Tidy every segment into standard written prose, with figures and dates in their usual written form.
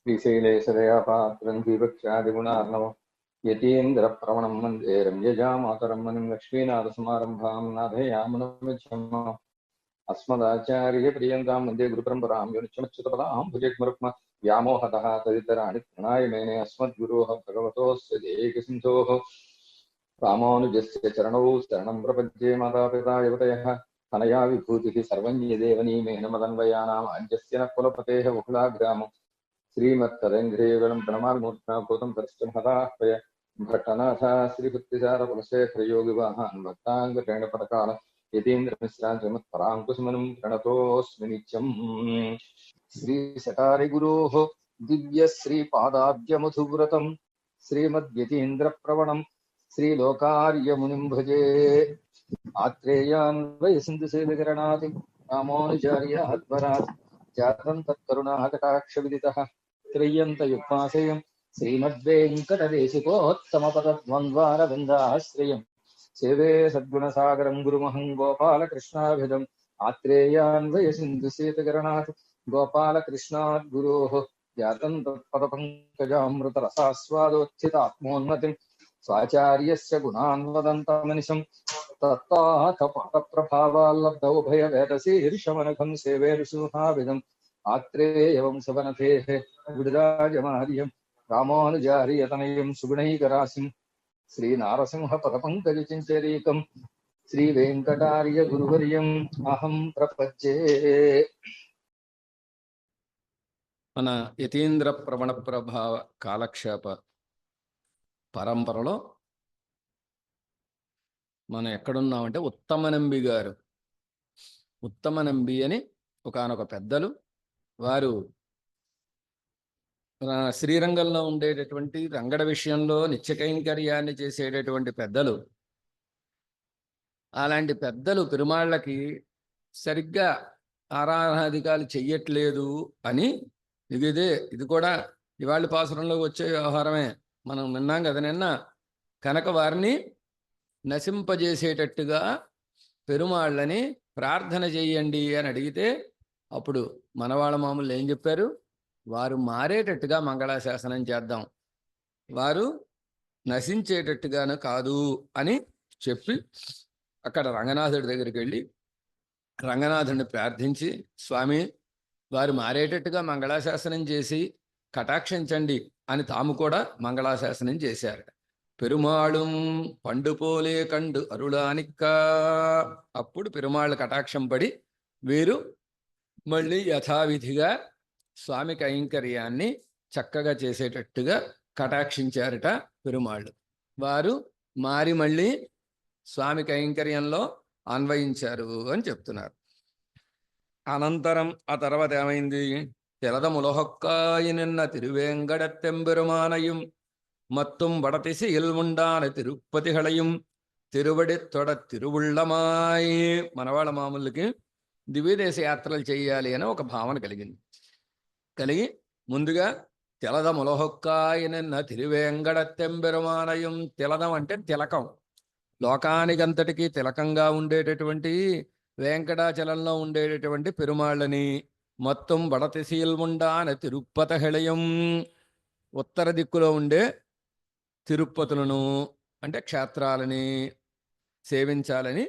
श्रीशैलेशदयापात्रं दीपक्षादिगुणार्णवं यतीन्द्रप्रवणं वन्दे रम्यजामातरं मुनिं लक्ष्मीनाथसमारम्भां नाथयामुनमध्यमम् अस्मदाचार्यपर्यन्तां वन्दे गुरुपरम्परां यो नित्यमच्युतपदां भुजग्मरुक्म व्यामोहतः तदितराणि प्रणाय मेने अस्मद्गुरोः भगवतोऽस्य देहिकसिन्धोः रामानुजस्य चरणौ शरणं प्रपद्ये मातापिता युवतयः तनया विभूतिः सर्वं यदेवनीमेन मदन्वयानाम् आद्यस्य न कुलपतेः बहुलाग्रामम् श्रीमत्तरङ्ग्रेवलं प्रणमामूर्ध्नाभूतं दर्शनं हदाह्वय भट्टनाथ श्रीभक्तिसारकुलशेखरयोगिवाहान् भक्ताङ्गप्रेणपदकाल यतीन्द्रमिश्रान् श्रीमत्पराङ्कुशमनं प्रणतोऽस्मि नित्यम् श्रीशटारिगुरोः दिव्यश्रीपादाब्जमधुव्रतं श्रीमद्यतीन्द्रप्रवणं श्रीलोकार्यमुनिं भजे आत्रेयान् वयसिन्धुसेविकरणाति रामानुजार्याध्वरात् जातं तत्करुणाकटाक्षविदितः त्रय्यन्तयुग्माश्रयं श्रीमद्वेङ्कटदेशिकोत्तमपदद्वन्द्वारविन्दाश्रयं सेवे सद्गुणसागरं गुरुमहं गोपालकृष्णाभिधम् आत्रेयान्वयसिन्धुसेतकरणात् गोपालकृष्णात् गुरोः जातं तत्पदपङ्कजामृतरसास्वादोत्थितात्मोन्नतिं स्वाचार्यस्य गुणान् वदन्तमनिशं तत्ताथपादप्रभावाल्लब्धौ भयभेदशीर्षमनघं सेवे ऋषुहाभिधम् आत्रेयवंशवनतेः विडराजमार्यं रामानुजार्यतनयं सुगुणैकराशिं श्रीनारसिंहपदपङ्कजचिञ्चरीकं श्रीवेङ्कटार्यगुरुवर्यम् अहं प्रपद्ये. మన యతీంద్ర ప్రవణ ప్రభావ కాలక్షేప పరంపరలో మనం ఎక్కడున్నామంటే ఉత్తమనంబి గారు. ఉత్తమనంబి అని ఒకానొక పెద్దలు, వారు శ్రీరంగంలో ఉండేటటువంటి రంగడ విషయంలో నిత్యకైంకర్యాన్ని చేసేటటువంటి పెద్దలు. అలాంటి పెద్దలు పెరుమాళ్ళకి సరిగ్గా ఆరాధనాధికాలు చెయ్యట్లేదు అని, ఇది కూడా ఇవాళ పాసురంలోకి వచ్చే వ్యవహారమే, మనం విన్నాం కదా నిన్న. కనుక వారిని నశింపజేసేటట్టుగా పెరుమాళ్ళని ప్రార్థన చెయ్యండి అని అడిగితే, అప్పుడు మనవాళ్ళ మామూలు ఏం చెప్పారు? వారు మారేటట్టుగా మంగళాశాసనం చేద్దాం, వారు నశించేటట్టుగాను కాదు అని చెప్పి అక్కడ రంగనాథుడి దగ్గరికి వెళ్ళి రంగనాథుడిని ప్రార్థించి, స్వామి వారు మారేటట్టుగా మంగళాశాసనం చేసి కటాక్షించండి అని తాము కూడా మంగళాశాసనం చేశారు. పెరుమాళుం పండుపోలే కండు అరుళానిక్క. అప్పుడు పెరుమాళ్ళ కటాక్షం పడి వీరు మళ్ళీ యథావిధిగా స్వామి కైంకర్యాన్ని చక్కగా చేసేటట్టుగా కటాక్షించారట పెరుమాళ్ళు. వారు మారి మళ్ళీ స్వామి కైంకర్యంలో అన్వయించారు అని చెప్తున్నారు. అనంతరం ఆ తర్వాత ఏమైంది? తెలదములహొక్కాయి నిన్న తిరువేంగడత్తెంబెరుమానయం మత్తుం వడతిసి ఇల్ముండాన తిరుపతిహళయం తిరువడి తొడ తిరువుళ్ళమాయి. మనవాళ్ళ మామూలకి దివ్యదేశ యాత్రలు చేయాలి అని ఒక భావన కలిగి ముందుగా తెలదములహొక్కాయి నిన్న తిరువేంగడత్తెంబెరుమానయం. తిలదం అంటే తిలకం, లోకానికంతటికీ తిలకంగా ఉండేటటువంటి వెంకటాచలంలో ఉండేటటువంటి పెరుమాళ్ళని మొత్తం వడతిశీల్ముండాన తిరుపతిహళయం, ఉత్తర దిక్కులో ఉండే తిరుపతులను అంటే క్షేత్రాలని సేవించాలని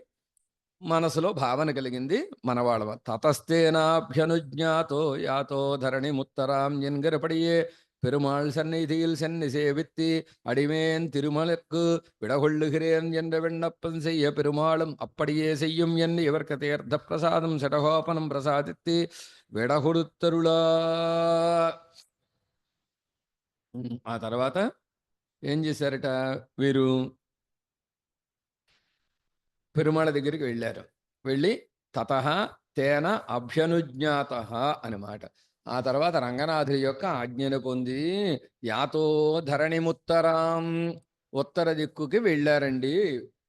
మనసులో భావన కలిగింది మనవాళ్ళ. తతస్తేనాభ్యనుజ్ఞాతో యాతో ధరణి ముత్తరాం ఎన్గరపడియే பெருமாள் சந்நிதியில் சென்னி சேவித்து அடிமேன் திருமலர்க்கு விடகொள்ளுகிறேன் என்ற விண்ணப்பம் செய்ய பெருமாளும் அப்படியே செய்யும் என்று இவர்க்கு தீர்த்த பிரசாதம் சடகோபனம் பிரசாதித்து విడగొడుతరులా. ఆ తర్వాత ఏం చేశారట? వీరు పెరుమాళ దగ్గరికి వెళ్ళారు. వెళ్ళి తతః తేన అభ్యనుజ్ఞాత అన్నమాట. ఆ తర్వాత రంగనాథుడి యొక్క ఆజ్ఞను పొంది యాతో ధరణిముత్తరాం, ఉత్తర దిక్కుకి వెళ్ళారండి,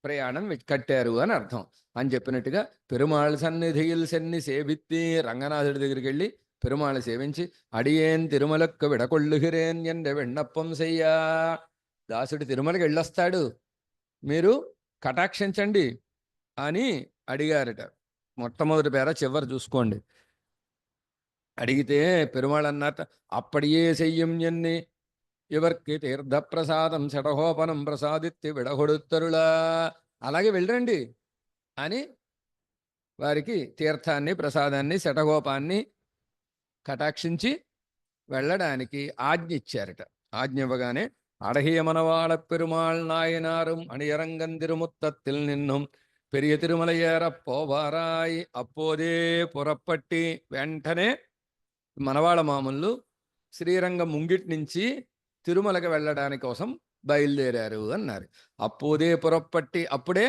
ప్రయాణం కట్టారు అని అర్థం అని చెప్పినట్టుగా పెరుమాళ్ సన్నిధిயில் సెన్ని సేవిత్తి, రంగనాథుడి దగ్గరికి వెళ్ళి పెరుమాళ్ సేవించి అడియేన్ తిరుమలకు విడకొళ్ళుగిరేన్ ఎండ విన్నప్పం చెయ్యా. దాసుడు తిరుమలకి వెళ్ళొస్తాడు, మీరు కటాక్షించండి అని అడిగారట. మొట్టమొదటి పేర చివరి చూసుకోండి. అడిగితే పెరుమాళ్ అన్నట్ట అప్పడియే చెయ్యం ఎన్ని ఇవర్కి తీర్థప్రసాదం శటహోపనం ప్రసాదిత్తి విడగొడుత్తరులా, అలాగే వెళ్ళరండి అని వారికి తీర్థాన్ని ప్రసాదాన్ని శటగోపాన్ని కటాక్షించి వెళ్ళడానికి ఆజ్ఞ ఇచ్చారట. ఆజ్ఞ ఇవ్వగానే అడహియమనవాళ పెరుమాళ్ నాయనాரும் అణియరంగందిరుముత్తత్తిల్ నిన్నం పెరియ తిరుమలయ్యార పోవారాయి అప్పోదే పురప్పట్టి, వెంటనే మనవాళ్ళ మామూలు శ్రీరంగం ముంగిటి నుంచి తిరుమలకి వెళ్ళడానికి కోసం బయలుదేరారు అన్నారు. అప్పుదే పురప్పట్టి, అప్పుడే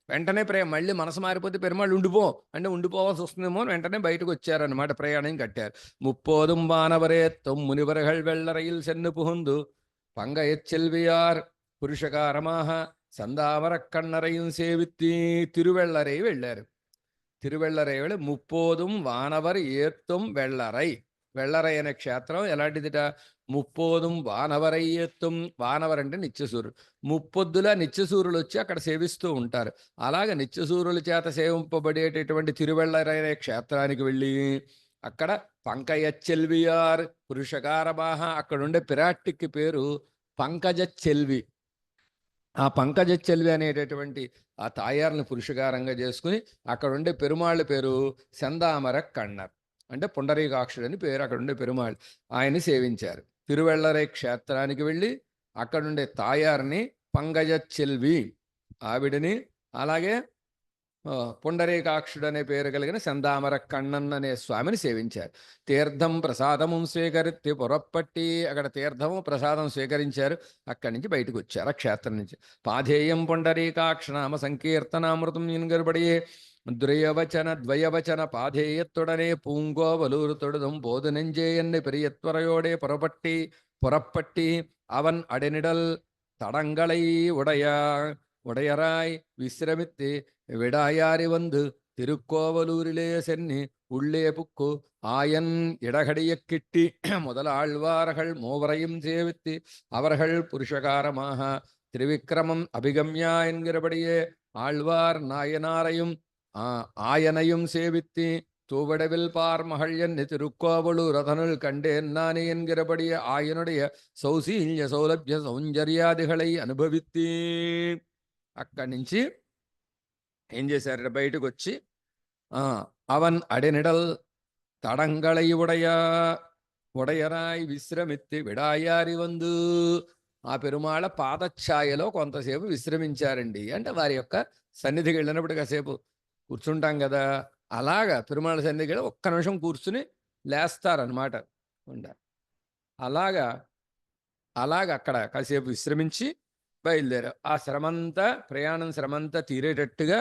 వెంటనే మళ్ళీ మనసు మారిపోతే పెరుమాళ్ళు ఉండిపో అంటే ఉండిపోవాల్సి వస్తుందేమో అని వెంటనే బయటకు వచ్చారనమాట. ప్రయాణం కట్టారు. ముప్పోదుం వానవరేత్తం మునివరగల్ వెళ్ళరయిల్ సెన్ను పుహుందు పంగ ఎచ్చెల్వియార్ పురుషకారమాహ సందావర కన్నరయిన్ సేవిత్తి, తిరువెళ్ళరై వెళ్ళారు. తిరువెళ్ళరై వెళ్ళి ముప్పోదుం వానవర్ ఏత్తం వెళ్ళరై, వెళ్ళరై అనే క్షేత్రం ఎలాంటిదిట? ముప్పోదుం వానవరై ఏత్తం, వానవర్ అంటే నిత్యసూరుడు, ముప్పొద్దుల నిత్యసూరులు వచ్చి అక్కడ సేవిస్తూ ఉంటారు. అలాగ నిత్యసూరుల చేత సేవింపబడేటటువంటి తిరువెళ్ళరై అనే క్షేత్రానికి వెళ్ళి అక్కడ పంకజ చెల్వియార్ పురుషకారమాహ, అక్కడ ఉండే పిరాట్టికి పేరు పంకజ చెల్వి. ఆ పంకజ చెల్వి అనేటటువంటి ఆ తాయారుని పురుషకారంగా చేసుకుని అక్కడ ఉండే పెరుమాళ్ళ పేరు సెందామర కన్నర్, అంటే పుండరీకాక్షుడు అని పేరు. అక్కడ ఉండే పెరుమాళ్ళు ఆయన్ని సేవించారు. తిరువెళ్ళరై క్షేత్రానికి వెళ్ళి అక్కడుండే తాయారిని పంకజ చెల్వి ఆవిడని, అలాగే పుండరీకాక్షుడు అనే పేరు కలిగిన సందామర కണ്ണన్ అనే స్వామిని సేవించారు. తీర్థం ప్రసాదము స్వీకరిత్తి పురప్పట్టి, అక్కడ తీర్థము ప్రసాదం స్వీకరించారు. అక్కడి నుంచి బయటకు వచ్చారు ఆ క్షేత్రం నుంచి. పాధేయం పుండరీకాక్షనామ సంకీర్తనామృతం ఇన్గర్బడియే ద్వయవచన పాధేయత్తుడనే పూങ്കോവലൂർ തൊടുതും போதுநெஞ்சேயன்னு பெரியத்வரையோடே புறப்பட்டி அவன் அடைநிடல் தடங்களை உடையராய் விசிரமித்து விடாயாரி வந்து திருக்கோவலூரிலே சென்னி உள்ளே புக்கு ஆயன் இடகடிய கிட்டி முதலாழ்வார்கள் மூவரையும் சேவித்து அவர்கள் புருஷகாரமாக திருவிக்கிரமம் அபிகம்யா என்கிறபடியே ஆழ்வார் நாயனாரையும் ஆயனையும் சேவித்து தூவடவில் பார்மகள் என்று திருக்கோவலூர் அதனுள் கண்டேன் நானே என்கிறபடியே ஆயனுடைய சௌசீல்ய சௌலபிய సౌందర్యాదిகளை అనుభవిత్తి. అక్కడి నుంచి ఏం చేశారు? బయటకు వచ్చి అవన్ అడెనిడల్ తడంగళై ఉడయరాయ్ విశ్రమిత్తి విడాయారి వందు, ఆ పెరుమాళ పాదఛాయలో కొంతసేపు విశ్రమించారండి. అంటే వారి యొక్క సన్నిధికి వెళ్ళినప్పుడు కాసేపు కూర్చుంటాం కదా, అలాగా పెరుమాళ సన్నిధికి వెళ్ళి ఒక్క నిమిషం కూర్చుని లేస్తారనమాట. అలాగా అక్కడ కాసేపు విశ్రమించి బయలుదేరారు. ఆ ప్రయాణం శ్రమంతా తీరేటట్టుగా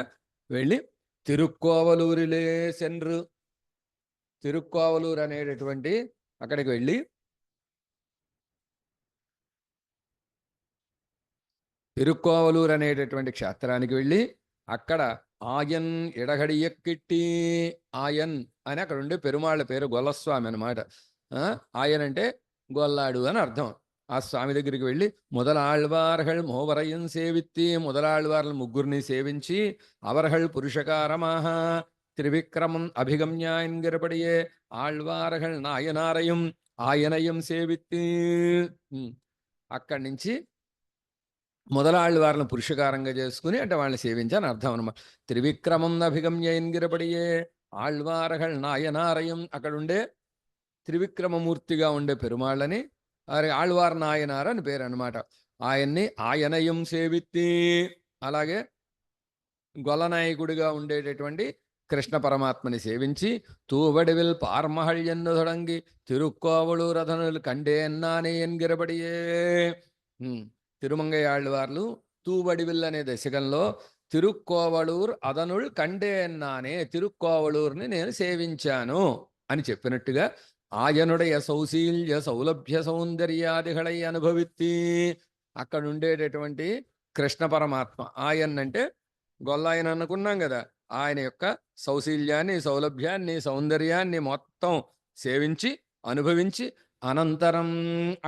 వెళ్ళి తిరుక్కోవలూరిలే సెన్రు, తిరుక్కోవలూరు అనేటటువంటి అక్కడికి వెళ్ళి తిరుక్కోవలూరు అనేటటువంటి క్షేత్రానికి వెళ్ళి అక్కడ ఆయన్ ఎడగడియక్కిట్టి, ఆయన్ అని అక్కడ ఉండే పెరుమాళ్ళ పేరు గొల్లస్వామి అనమాట. ఆయన్ అంటే గొల్లాడు అని అర్థం. ఆ స్వామి దగ్గరికి వెళ్ళి முதலாழ்வார்கள் மூவரையும் సేవిత్తి, முதலாழ்వార్ల ముగ్గురిని సేవించి அவர்கள் పురుషకారమాహ త్రివిక్రమం అభిగమ్య ఎన్கிறபடியே ఆళ్వాர்கள் నాయనారయం ఆయనయం సేవిత్తి. అక్కడి నుంచి మొదలాళ్ళవారిని పురుషకారంగా చేసుకుని అంటే వాళ్ళని సేవించని అర్థం అనమాట. త్రివిక్రమం అభిగమ్య ఎన్கிறபடியே ఆళ్వారగల్ నాయనారయం, అక్కడ ఉండే త్రివిక్రమమూర్తిగా ఉండే పెరుమాళ్ళని ఆళ్వార్ నాయనార్ అని పేరు అనమాట. ఆయన్ని ఆయనయం సేవిత్తి. అలాగే గొల్లనాయకుడిగా ఉండేటటువంటి కృష్ణ పరమాత్మని సేవించి తూవడివిల్ పార్మహళ్ ఎన్ను తొడంగి తిరుక్కోవలూర్ అదనులు కండేన్నానే ఎన్கிறபடியே. తిరుమంగయాళ్ళవార్లు తూవడివిల్ అనే దశకంలో తిరుక్కోవలూర్ అదనుల్ కండేన్నానే, తిరుక్కోవలూరుని నేను సేవించాను అని చెప్పినట్టుగా ఆయనుடைய సౌశీల్య సౌలభ్య సౌందర్యాదిகளை అనుభవిత్తి. అక్కడ ఉండేటటువంటి కృష్ణ పరమాత్మ ఆయన అంటే గొల్లాయన అనుకున్నాం కదా, ఆయన యొక్క సౌశీల్యాన్ని సౌలభ్యాన్ని సౌందర్యాన్ని మొత్తం సేవించి అనుభవించి అనంతరం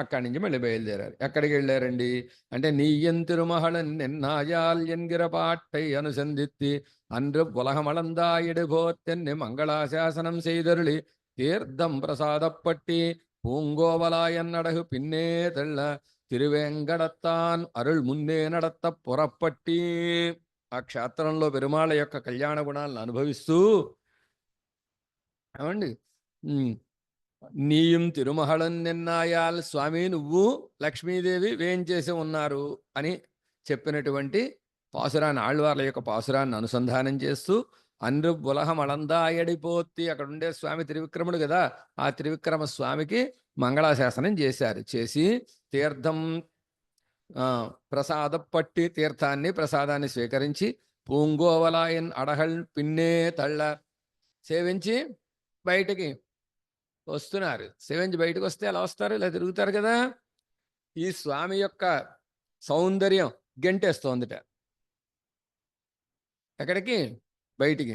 అక్కడి నుంచి మళ్ళీ బయలుదేరారు. ఎక్కడికి వెళ్ళారండి అంటే నీయన్ తిరుమహళన్ నిన్నాయాల్ ఎన్గిర పాట్టై అనుసంధిత్తి అன்று உலகமளந்தாயிடு போத்தென்னு மங்களாசாசனம் செய்தருளி தீர்த்தம் பிரசாதப்பட்டி பூங்கோவலாயன்னடகு பின்னே தள்ள తిరువేంగడత్తాన్ అరుళ్ మున్నే నడత్త పురప్పట్టి. ఆ క్షేత్రంలో పెరుమాళ యొక్క కళ్యాణ గుణాలను అనుభవిస్తూ ఏమండి నీయం తిరుమహళన్ నిన్నాయాల్ స్వామి నువ్వు లక్ష్మీదేవి వేంచేసి ఉన్నారు అని చెప్పినటువంటి పాసురాన్ని ఆళ్వార్ల యొక్క పాసురాన్ని అనుసంధానం చేస్తూ అన్రు బులహం అళందాయడిపోత్తి అక్కడ ఉండే స్వామి త్రివిక్రముడు కదా, ఆ త్రివిక్రమ స్వామికి మంగళాశాసనం చేశారు. చేసి తీర్థం ప్రసాదపట్టి తీర్థాన్ని ప్రసాదాన్ని స్వీకరించి పూంగోవలాయన్ అడహల్ పిన్నే తళ్ళ సేవించి బయటికి వస్తున్నారు. సేవించి బయటకు వస్తే అలా వస్తారు, ఇలా తిరుగుతారు కదా. ఈ స్వామి యొక్క సౌందర్యం గెంటేస్తోందిట ఎక్కడికి, బయటికి.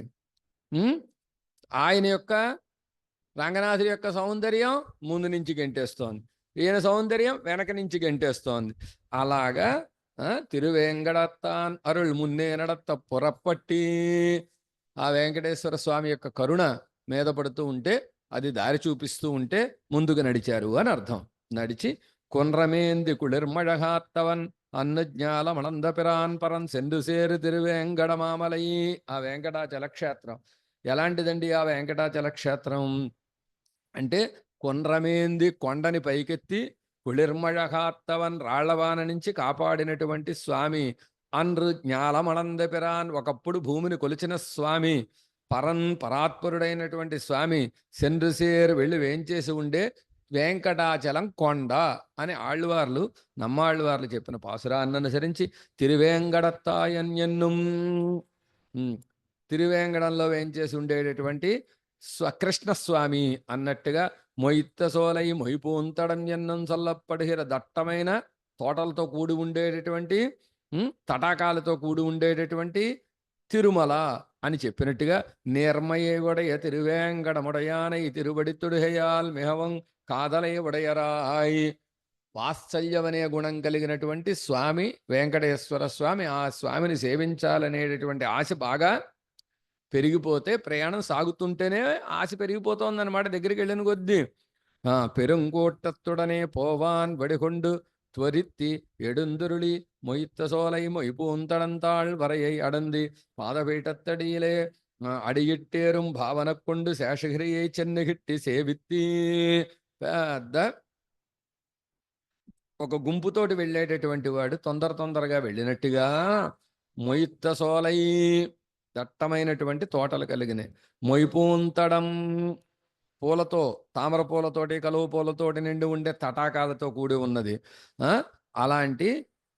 ఆయన యొక్క రంగనాథుడి యొక్క సౌందర్యం ముందు నుంచి గెంటేస్తోంది, ఈయన సౌందర్యం వెనక నుంచి గెంటేస్తోంది. అలాగా తిరువేంగడత్తాన్ అరుళ్ మున్నే నడత్త పురప్పట్టి, ఆ వెంకటేశ్వర స్వామి యొక్క కరుణ మీద పడుతూ ఉంటే, అది దారి చూపిస్తూ ఉంటే ముందుకు నడిచారు అని అర్థం. నడిచి కున్రమేంది కుళిర్మழகாத்தவன் అన్నజ్ఞాల మనందపిరాన్ పరం సెందుసేరు తిరువేంగడమామలయి. ఆ వెంకటాచల క్షేత్రం ఎలాంటిదండి? ఆ వెంకటాచల క్షేత్రం అంటే కున్రమేంది కొండని పైకెత్తి, కుళిర్మழகாத்தவன் రాళ్లవాన నుంచి కాపాడినటువంటి స్వామి, అన్రు జ్ఞాలమనందపిరాన్ ఒకప్పుడు భూమిని కొలిచిన స్వామి, పరన్ పరాత్పరుడైనటువంటి స్వామి, సెందుసేరు వెళ్ళి వేంచేసి ఉండే వెంకటాచలం కొండ అని ఆళ్వార్లు నమ్మాళ్వార్లు చెప్పిన పాసురాన్ని అనుసరించి తిరువేంగడత్తాయన్యన్నుం, తిరువేంగడంలో వేంచేసి ఉండేటటువంటి కృష్ణస్వామి అన్నట్టుగా మొయిత్త సోలై మొయిపూంతడం ఎన్నం చల్లప్పడిహిర దట్టమైన తోటలతో కూడి ఉండేటటువంటి తటాకాలతో కూడి ఉండేటటువంటి తిరుమల అని చెప్పినట్టుగా నేర్మయే ఉడయ తిరువేంగడముడయానై తిరుబడితుడుహయాల్ మిహవం కాదలై ఉడయరాయ్. వాత్సల్యమనే గుణం కలిగినటువంటి స్వామి వెంకటేశ్వర స్వామి. ఆ స్వామిని సేవించాలనేటటువంటి ఆశ బాగా పెరిగిపోతే, ప్రయాణం సాగుతుంటేనే ఆశ పెరిగిపోతోందన్నమాట దగ్గరికి వెళ్ళిన కొద్దీ. పెరుంగోట్టత్తుడనే పోవాన్ వడికొండు త్వరిత్తి எடுந்துருளி மொய்த்த சோலை மொய்பூந்தடந்தாள் வரையை அடந்தி பாதபீட்டத்தடியிலே అడిగిట్టేరుం భావన కొండు శేషగిరియై చెన్నగిట్టి సేవిత్తి. పెద్ద ఒక గుంపుతోటి వెళ్ళేటటువంటి వాడు తొందరగా వెళ్ళినట్టుగా మొయిత్త సోలై దట్టమైనటువంటి తోటలు కలిగినాయి, మొయిపూంతడం పూలతో, తామర పూలతోటి కలువ పూలతోటి నిండి ఉండే తటాకాలతో కూడి ఉన్నది. అలాంటి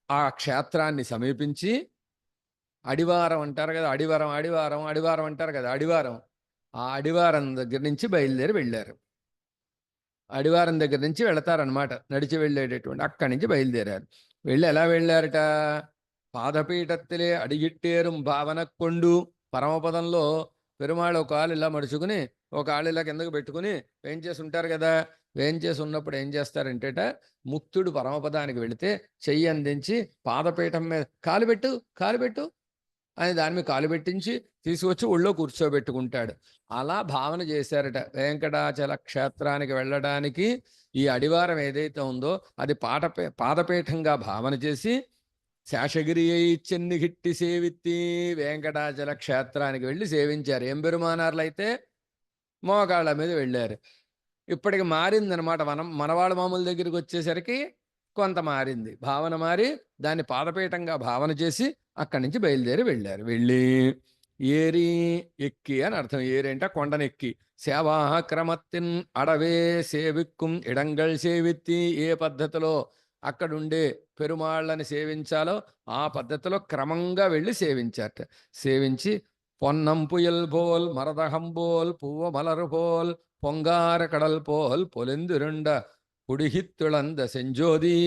ఆ క్షేత్రాన్ని సమీపించి అడివారం అంటారు కదా, అడివారం అంటారు కదా, ఆ అడివారం దగ్గర నుంచి బయలుదేరి వెళ్ళారు. అడివారం దగ్గర నుంచి వెళతారనమాట, నడిచి వెళ్ళేటటువంటి. అక్కడి నుంచి బయలుదేరారు. వెళ్ళి ఎలా వెళ్ళారట? పాదపీఠత్తిలే అడిగిట్టేరుం భావన కొండు, పరమపదంలో పెరుమాళ్ ఒక కాలు ఇలా మడుచుకుని ఒక కాళ్ళు ఇలా కిందకు పెట్టుకుని వేంచేసి ఉంటారు కదా. వేంచేసి ఉన్నప్పుడు ఏం చేస్తారంటేట, ముక్తుడు పరమపదానికి వెళితే చెయ్యి అందించి పాదపీఠం మీద కాలు పెట్టు అని దాని మీద కాలు పెట్టించి తీసుకొచ్చి ఒళ్ళో కూర్చోబెట్టుకుంటాడు. అలా భావన చేశారట. వెంకటాచల క్షేత్రానికి వెళ్ళడానికి ఈ అడివారం ఏదైతే ఉందో అది పాదపీఠంగా భావన చేసి శేషగిరి చెన్నిగిట్టి సేవిత్తి వెంకటాచల క్షేత్రానికి వెళ్ళి సేవించారు. ఎంబెరుమానార్లు అయితే మోకాళ్ళ మీద వెళ్ళారు. ఇప్పటికి మారిందనమాట. మనవాళ్ళ మామూలు దగ్గరికి వచ్చేసరికి కొంత మారింది, భావన మారి దాన్ని పాదపీఠంగా భావన చేసి అక్కడి నుంచి బయలుదేరి వెళ్ళారు. వెళ్ళి ఏరి ఎక్కి అని అర్థం. ఏరి అంటే కొండనెక్కి. సేవాహ క్రమత్తిన్ అడవే సేవిక్కుం ఇడంగల్ సేవిత్తి, ఏ పద్ధతిలో అక్కడుండే పెరుమాళ్ళని సేవించాలో ఆ పద్ధతిలో క్రమంగా వెళ్ళి సేవించారట. సేవించి పొన్నం పుయల్ పోల్ మరదహం పోల్ పువ్వ మలరు పోల్ పొంగార కడల్ పోల్ పొలెందురుండ పుడిహిత్తుళంద సెంజోది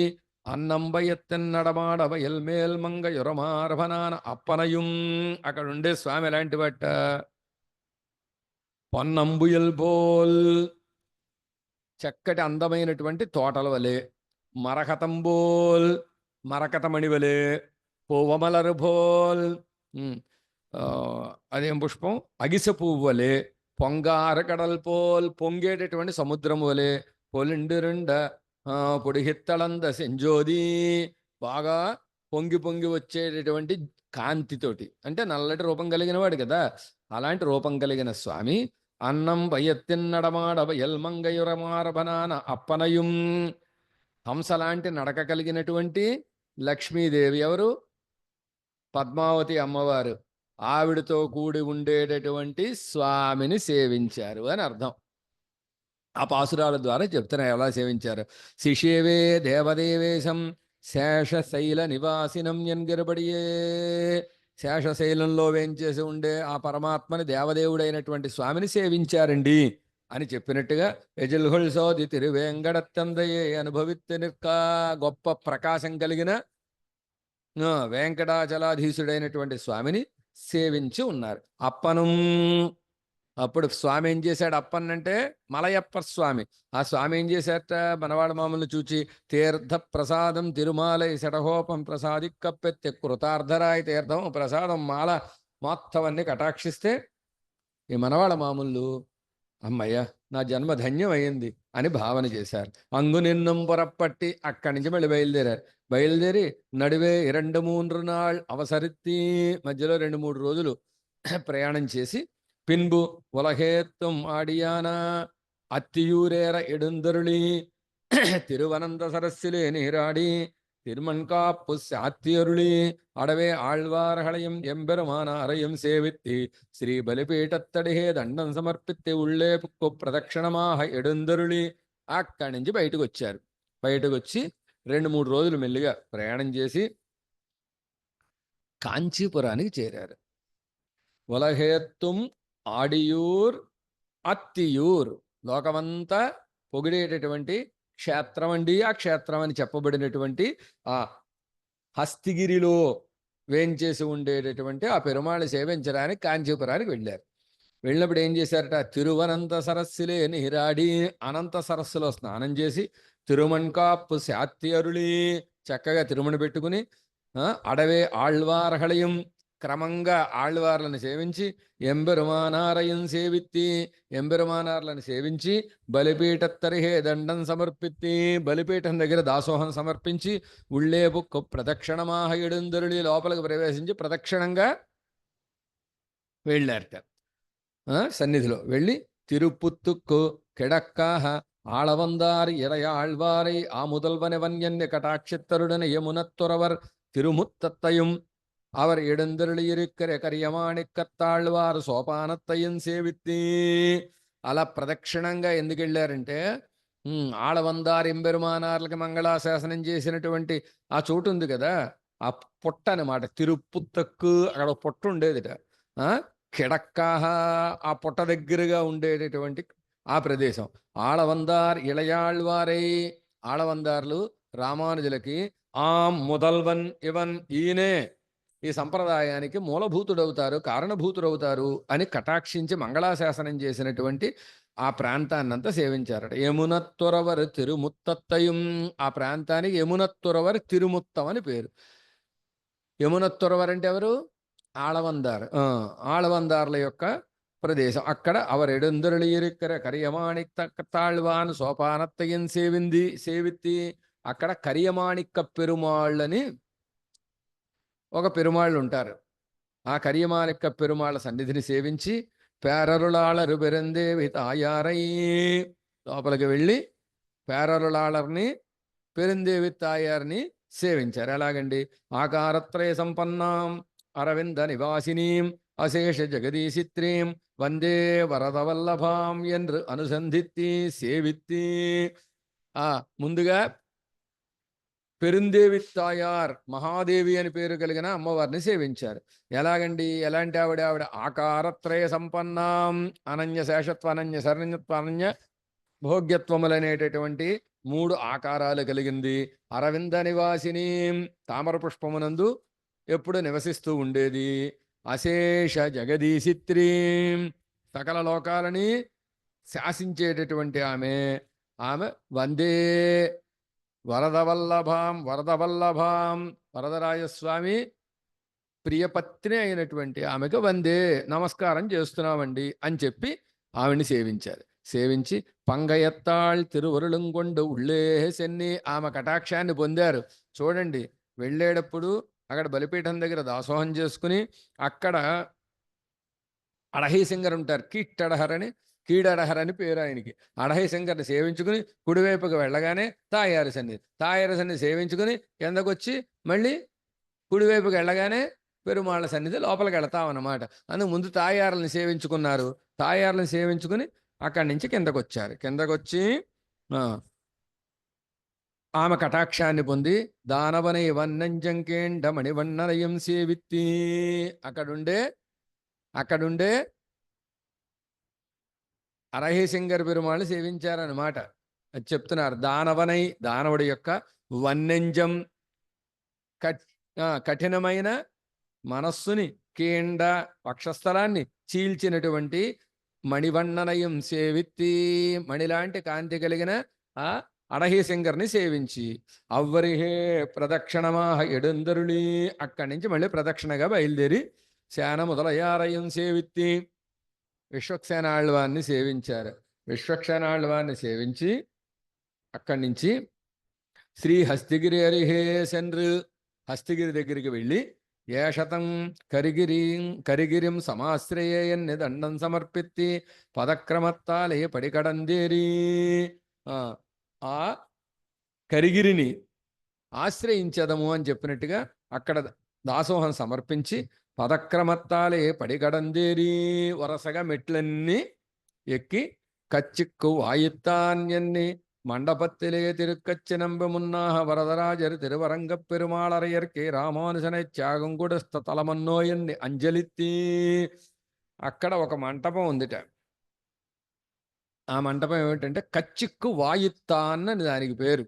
అన్నంబయత్తెన్ నడమాడ వయల్ మేల్ మంగ యురమార్భనాన అప్పనయుం. అక్కడ ఉండే స్వామి ఎలాంటి బట్ట? పొన్నంబుయల్ పోల్ చక్కటి అందమైనటువంటి తోటల వలె, మరకతంబోల్ మరకతమణి వలె, పువ్వమలరు బోల్ అదేం పుష్పం, అగిస పువ్వు వలె, పొంగార కడల్ పోల్ పొంగేటటువంటి సముద్రం వలె పొలిండిరుండ పొడిహిత్తళంద సెంజోది బాగా పొంగి పొంగి వచ్చేటటువంటి కాంతితోటి, అంటే నల్లటి రూపం కలిగిన వాడు కదా, అలాంటి రూపం కలిగిన స్వామి అన్నం వయత్తిన్నడమాడ ఎల్మంగయురమారబనాన అప్పనయుం హంసలాంటి నడక కలిగినటువంటి లక్ష్మీదేవి ఎవరు? పద్మావతి అమ్మవారు. ఆవిడతో కూడి ఉండేటటువంటి స్వామిని సేవించారు అని అర్థం. ఆ పాసురాల ద్వారా చెప్తున్నారు ఎలా సేవించారు. శిషేవే దేవదేవేశం శేషశైల నివాసినం ఎన్గిరబడియే, శేషశైలంలో వేంచేసి ఉండే ఆ పరమాత్మని దేవదేవుడైనటువంటి స్వామిని సేవించారండి అని చెప్పినట్టుగా ఎజిల్హుల్ సోది తిరువేంకటత్తందయే అనుభవిత్తి నిర్కా, గొప్ప ప్రకాశం కలిగిన వెంకటాచలాధీశుడైనటువంటి స్వామిని సేవించి ఉన్నారు. అప్పనం, అప్పుడు స్వామి ఏం చేశాడు? అప్పన్నంటే మలయప్ప స్వామి. ఆ స్వామి ఏం చేశారట? మనవాళ్ళ మామూలు చూచి తీర్థ ప్రసాదం తిరుమాలై శటహోపం ప్రసాది కప్పెత్తి కృతార్థరాయ తీర్థం ప్రసాదం మాల మొత్తం అన్ని కటాక్షిస్తే ఈ మనవాళ్ళ మామూలు అమ్మయ్య నా జన్మ ధన్యం అయింది అని భావన చేశారు. అంగు నిన్నం పొరప్పట్టి అక్కడి నుంచి మళ్ళీ బయలుదేరి నడివే 2-3 నాள் అవసరిత్తి, మధ్యలో 2-3 రోజులు ప్రయాణం చేసి పిన్బు ఉలహేత్తం ఆడియానా అత్తియూరేర ఎడుందరుళి తిరువనంత సరస్సులే నీరాడి திருமண்காப்பு சாத்தியருளி அடவே ஆழ்வார்களையும் எம்பெருமானாரையும் சேவித்து ஸ்ரீ బలిపీఠత్తడిహే దండం సమర్పితే ఉళ్ళే పుక్కు ప్రదక్షిణమాహ ఎడుందరుళి అక్కడి నుంచి బయటకు వచ్చారు. బయటకు వచ్చి 2-3 రోజులు మెల్లిగా ప్రయాణం చేసి కాంచీపురానికి చేరారు. ఉలహేత్తుం ఆడియూర్ అత్తియూర్, లోకమంతా పొగిడేటటువంటి క్షేత్రం అండి. ఆ క్షేత్రం అని చెప్పబడినటువంటి ఆ హస్తిగిరిలో వేంచేసి ఉండేటటువంటి ఆ పెరుమాళ్ సేవించడానికి కాంచీపురానికి వెళ్ళారు. వెళ్ళినప్పుడు ఏం చేశారట? తిరువనంత సరస్సులే నీరాడి, అనంత సరస్సులో స్నానం చేసి తిరుమణ్కాప్పు శాత్యరుళి, చక్కగా తిరుమణ పెట్టుకుని అడవే ఆళ్వార్హళయం, క్రమంగా ఆళ్వార్లను సేవించి ఎంబెరుమానారయం సేవిత్తి, ఎంబెరుమానార్లను సేవించి బలిపీఠత్తరిహే దండం సమర్పిత్తి, బలిపీఠం దగ్గర దాసోహం సమర్పించి ఉళ్ళే బుక్కు ప్రదక్షిణమాహ ఎడుందరుళి, లోపలికి ప్రవేశించి ప్రదక్షిణంగా వెళ్ళారట. సన్నిధిలో వెళ్ళి తిరుపుత్తుక్కు కిడక్కాహ ఆళవందారి ఇరయాళ్వారై ఆ முதல்வனை வன்யன்ய கடாட்சித்தருடன் யமுனத்துறவர் திருமுத்தத்தையும் அவர் எழுந்தருளி இருக்கிற కరియమాణిక్కత్తాళ్వారు సోపానత్తయం సేవిత్తి. అలా ప్రదక్షిణంగా ఎందుకు వెళ్ళారంటే ఆళవందారు ఎంబెరుమానార్లకి మంగళాశాసనం చేసినటువంటి ఆ చోటు ఉంది కదా, ఆ పుట్ట అనమాట. తిరుపుత్తక్కు అక్కడ పుట్ట ఉండేదిట. కిడక్కాహ ఆ పుట్ట దగ్గరగా ఉండేటటువంటి ఆ ప్రదేశం. ఆళవందార్ ఇళయాళ్వారై, ఆళవందార్లు రామానుజులకి ఆ முதல்வன் ఇవన్, ఈయనే ఈ సంప్రదాయానికి మూలభూతుడవుతారు, కారణభూతుడవుతారు అని కటాక్షించి మంగళాశాసనం చేసినటువంటి ఆ ప్రాంతాన్నంతా సేవించారట. యమునత్తురవర్ తిరుముత్తత్తయం, ఆ ప్రాంతానికి యమునత్తురవర్ తిరుముత్తం అని పేరు. యమునత్తురవర్ అంటే ఎవరు? ఆళవందార్, ఆళవందార్ల యొక్క ప్రదేశం. అక్కడ అవరెడుందరుళి ఇరుక్కర కరియమాణిక్తాళ్వాన్ సోపానత్తయం సేవిత్తి. అక్కడ కరియమాణిక్క పెరుమాళ్ళని ఒక పెరుమాళ్ళు ఉంటారు. ఆ కరియమాణిక్క పెరుమాళ్ళ సన్నిధిని సేవించి పేరరుళాళరు పెరందేవి తాయారై, లోపలికి వెళ్ళి పేరరుళాళర్ని పెరందేవి తాయారిని సేవించారు. ఎలాగండి? ఆకారత్రయ సంపన్నాం అరవింద నివాసినీం అశేష జగదీశిత్రీం వందే వరదవల్లభాం என்று అనుసంధిత్తి సేవిత్తి. ముందుగా పెరుందేవి తాయార్, మహాదేవి అని పేరు కలిగిన అమ్మవారిని సేవించారు. ఎలాగండి? ఎలాంటి ఆవిడ? ఆవిడ ఆకారత్రయ సంపన్నాం, అనన్య శేషత్వ అనన్య శరణ్యత్వ అనన్య భోగ్యత్వములనేటటువంటి 3 ఆకారాలు కలిగింది. అరవింద నివాసిని, తామర పుష్పమునందు ఎప్పుడు నివసిస్తూ ఉండేది. అశేష జగదీశిత్రీం, సకల లోకాలని శాసించేటటువంటి ఆమె వందే వరదవల్లభాం, వరదవల్లభాం, వరదరాజస్వామి ప్రియపత్ని అయినటువంటి ఆమెకు వందే నమస్కారం చేస్తున్నామండి అని చెప్పి ఆవిడ్ని సేవించారు. సేవించి పంగయత్తాళ్ తిరువరుళంగొండ ఉళ్ళే సెన్ని ఆమె కటాక్షాన్ని పొందారు. చూడండి, వెళ్ళేటప్పుడు అక్కడ బలిపీఠం దగ్గర దాసోహం చేసుకుని అక్కడ అడహీసింగర్ ఉంటారు. కీడడహర్ అని పేరు ఆయనకి. అడహీసింగర్ని సేవించుకుని కుడివైపుకి వెళ్ళగానే తాయారు సన్నిధి సేవించుకుని కిందకొచ్చి మళ్ళీ కుడివైపుకి వెళ్ళగానే పెరుమాళ్ళ సన్నిధి లోపలికి వెళతామన్నమాట. అందుకు ముందు తాయారులను సేవించుకున్నారు. తాయారులను సేవించుకుని అక్కడి నుంచి కిందకొచ్చారు. కిందకొచ్చి ఆమె కటాక్షాన్ని పొంది దానవనై వన్నంజంకేండ మణివన్నరయం సేవిత్తి అక్కడుండే అరహేసింగర్ పెరుమాళ్ళు సేవించారన్నమాట. అది చెప్తున్నారు. దానవనై, దానవుడి యొక్క వన్నెంజం, కఠినమైన మనస్సుని, కేండ వక్షస్థలాన్ని చీల్చినటువంటి మణివన్ననయం సేవిత్తి, మణిలాంటి కాంతి కలిగిన ఆ అడహీసింగర్ని సేవించి అవ్వరిహే ప్రదక్షిణమాహ ఎడందరుళి, అక్కడి నుంచి మళ్ళీ ప్రదక్షిణగా బయలుదేరి శాన మొదలయారయం సేవిత్తి విశ్వక్సేనాళ్వాన్ని సేవించారు. విశ్వక్సేనాళ్వాన్ని సేవించి అక్కడి నుంచి శ్రీ హస్తిగిరి అరిహే సెన్రు, హస్తిగిరి దగ్గరికి వెళ్ళి ఏషతం కరిగిరిం సమాశ్రయేయన్ని దండం సమర్పిత్తి పదక్రమత్తాలే పడికడందేరి, ఆ కరిగిరిని ఆశ్రయించదము అని చెప్పినట్టుగా అక్కడ దాసోహం సమర్పించి పదక్రమత్తాలే పడికడందేరి వరసగా మెట్లన్నీ ఎక్కి కచ్చిక్కు వాయిత్తాన్యన్ని மண்டபத்திலே திருக்கச்சி நம்பமுன்னாக வரதராஜர் திருவரங்கப் பெருமாளரையர்க்கே రామానుజனை త్యాగం కూడా తలమన్నోయన్ని అంజలిత్తి. అక్కడ ఒక మంటపం ఉందిట. ఆ మంటపం ఏమిటంటే కచ్చిక్కు వాయిత్తాన్ అని దానికి పేరు.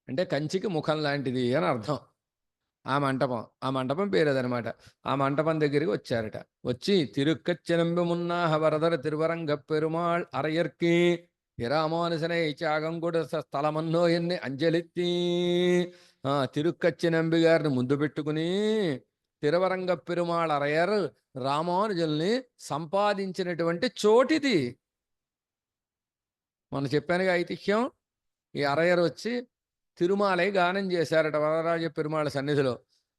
అంటే కంచికి ముఖం లాంటిది అని అర్థం. ఆ మంటపం పేరు అదనమాట. ఆ మంటపం దగ్గరికి వచ్చారట. వచ్చి తిరుక్కచ్చి నంబమున్నాహ వరదర తిరువరంగ పెరుమాళ్ అరయర్కి రామానుజனை త్యాగం కూడా స్థలమన్నోయన్ని అంజలిత్తి, తిరుక్కచ్చి నంబి గారిని ముందు పెట్టుకుని తిరువరంగ పెరుమాళ్ అరయర్ రామానుజుల్ని సంపాదించినటువంటి చోటిది. మనం చెప్పానుగా ఐతిహ్యం. ఈ అరయర్ వచ్చి తిరుమాలై గానం చేశారట వరదరాజ పెరుమాళ సన్నిధిలో.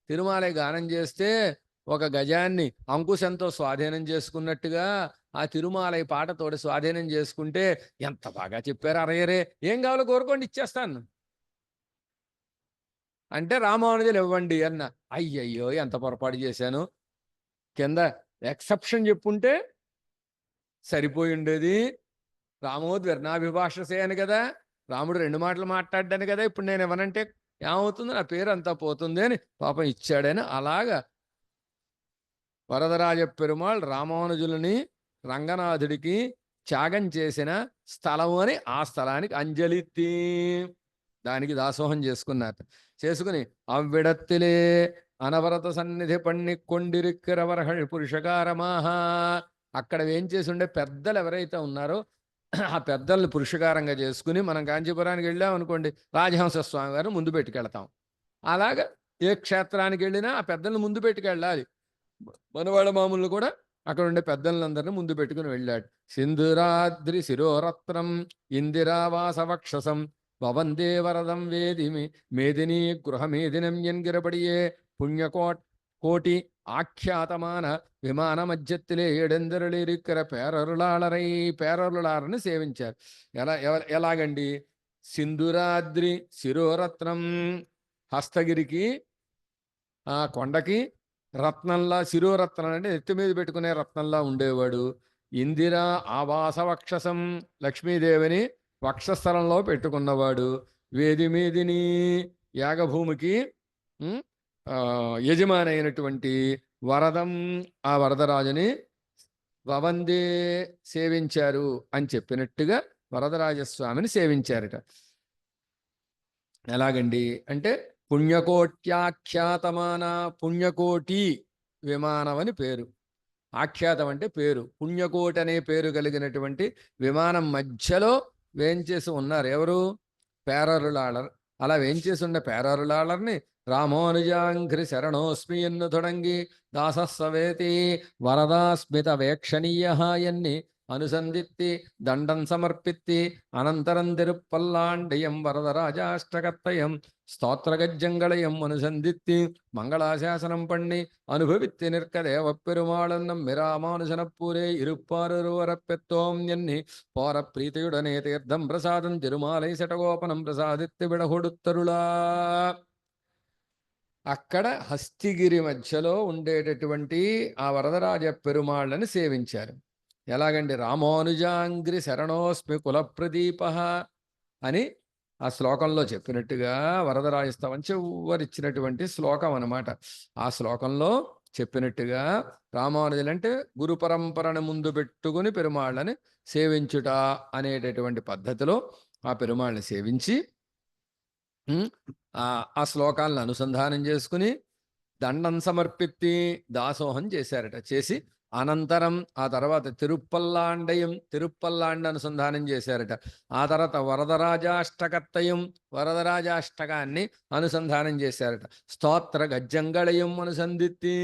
తిరుమాలై గానం చేస్తే ఒక గజాన్ని అంకుశంతో స్వాధీనం చేసుకున్నట్టుగా ఆ తిరుమాలై పాటతోటి స్వాధీనం చేసుకుంటే ఎంత బాగా చెప్పారు అరయరే. ఏం కావాలో కోరుకోండి ఇచ్చేస్తాను అంటే రామానుజులు ఇవ్వండి అన్న. అయ్యయ్యో ఎంత పొరపాటు చేశాను, కింద ఎక్సెప్షన్ చెప్పుంటే సరిపోయి ఉండేది. రామోద్వర్ణాభిభాషసే అని కదా, రాముడు 2 మాటలు మాట్లాడ్డాను కదా, ఇప్పుడు నేను ఇవ్వనంటే ఏమవుతుంది, నా పేరు అంతా పోతుంది అని పాపం ఇచ్చాడని. అలాగా వరదరాజ పెరుమాళ్ రామానుజులని రంగనాథుడికి త్యాగం చేసిన స్థలము అని ఆ స్థలానికి అంజలిత్తి, దానికి దాసోహం చేసుకుని అవ్విడత్తిలే అనవరత సన్నిధి పన్ని కొండిరిక్కిరవరహళ్ పురుషకారమాహ, అక్కడ ఏం చేసి ఉండే పెద్దలు ఎవరైతే ఉన్నారో ఆ పెద్దల్ని పురుషకారంగా చేసుకుని మనం కాంచీపురానికి వెళ్ళాం అనుకోండి, రాజహంస స్వామి గారు ముందు పెట్టుకెళ్తాం. అలాగా ఏ క్షేత్రానికి వెళ్ళినా ఆ పెద్దల్ని ముందు పెట్టుకెళ్ళాలి. మనవాళ్ళ మామూలు కూడా అక్కడ ఉండే పెద్దలందరినీ ముందు పెట్టుకుని వెళ్ళాడు. సింధురాద్రి శిరోరత్నం ఇందిరావాసవక్షసం భవందే వరదం వేదిమి మేదిని గృహమేదినం ఎన్గిరపడియే పుణ్యకోటి ఆఖ్యాతమాన విమాన మధ్యత్తిలే ఏడెందరళిరిక్కర పేరరులారని సేవించారు. ఎలాగండి? సింధురాద్రి శిరోరత్నం, హస్తగిరికి ఆ కొండకి రత్నంలా, శిరోరత్నం అంటే ఎత్తి మీద పెట్టుకునే రత్నంలా ఉండేవాడు. ఇందిరా ఆవాస వక్షసం, లక్ష్మీదేవిని వక్షస్థలంలో పెట్టుకున్నవాడు. వేదిమేదిని, యాగభూమికి యజమాని అయినటువంటి వరదం, ఆ వరదరాజుని వవందే సేవించారు అని చెప్పినట్టుగా వరదరాజస్వామిని సేవించారట. ఎలాగండి అంటే పుణ్యకోట్యాఖ్యాతమాన, పుణ్యకోటి విమానం అని పేరు. ఆఖ్యాతం అంటే పేరు. పుణ్యకోటి అనే పేరు కలిగినటువంటి విమానం మధ్యలో వేంచేసి ఉన్నారు ఎవరు? పేరరులాళర్. అలా వేంచేసి ఉన్న పేరరులాళర్ని రామానుజాంఘ్రి శరణోస్మి ఎన్ను తొడంగి దాసస్సవేతి వరదాస్మిత వేక్షణీయ ఎన్ని అనుసంధిత్తి దండం సమర్పిత్తి అనంతరం తిరుప్పల్లాండయం వరదరాజాష్టకత్తయం స్తోత్రగజ్జంగళయం అనుసంధిత్తి మంగళాశాసనం பண்ணி அனுபவித்து நிற்க தேவப்பெருமாளன் நம்பி ராமானுஜனப்பூரே இருப்பாரொருவரப்பெத்தோம் எண்ணி போர பிரீతిயுடனே తీర్థం ప్రసాదం తిరుమాలై శటగోపనం ప్రసాదిత్తి విడగొడుత్తరులా. అక్కడ హస్తిగిరి మధ్యలో ఉండేటటువంటి ఆ వరదరాజ పెరుమాళ్ళని సేవించారు. ఎలాగండి? రామానుజాంగ్రి శరణోస్మి కులప్రదీప అని ఆ శ్లోకంలో చెప్పినట్టుగా వరదరాజస్తవం చివరిచ్చినటువంటి శ్లోకం అన్నమాట. ఆ శ్లోకంలో చెప్పినట్టుగా రామానుజులంటే గురు పరంపరను ముందు పెట్టుకుని పెరుమాళ్ళని సేవించుట అనేటటువంటి పద్ధతిలో ఆ పెరుమాళ్ళని సేవించి ఆ శ్లోకాలను అనుసంధానం చేసుకుని దండం సమర్పిత్తి దాసోహం చేశారట. చేసి అనంతరం ఆ తర్వాత తిరుప్పల్లాండ అనుసంధానం చేశారట. ఆ తర్వాత వరదరాజాష్టకత్తయం వరదరాజాష్టకాన్ని అనుసంధానం చేశారట. స్తోత్ర గజ్జంగళయం అనుసంధిత్తి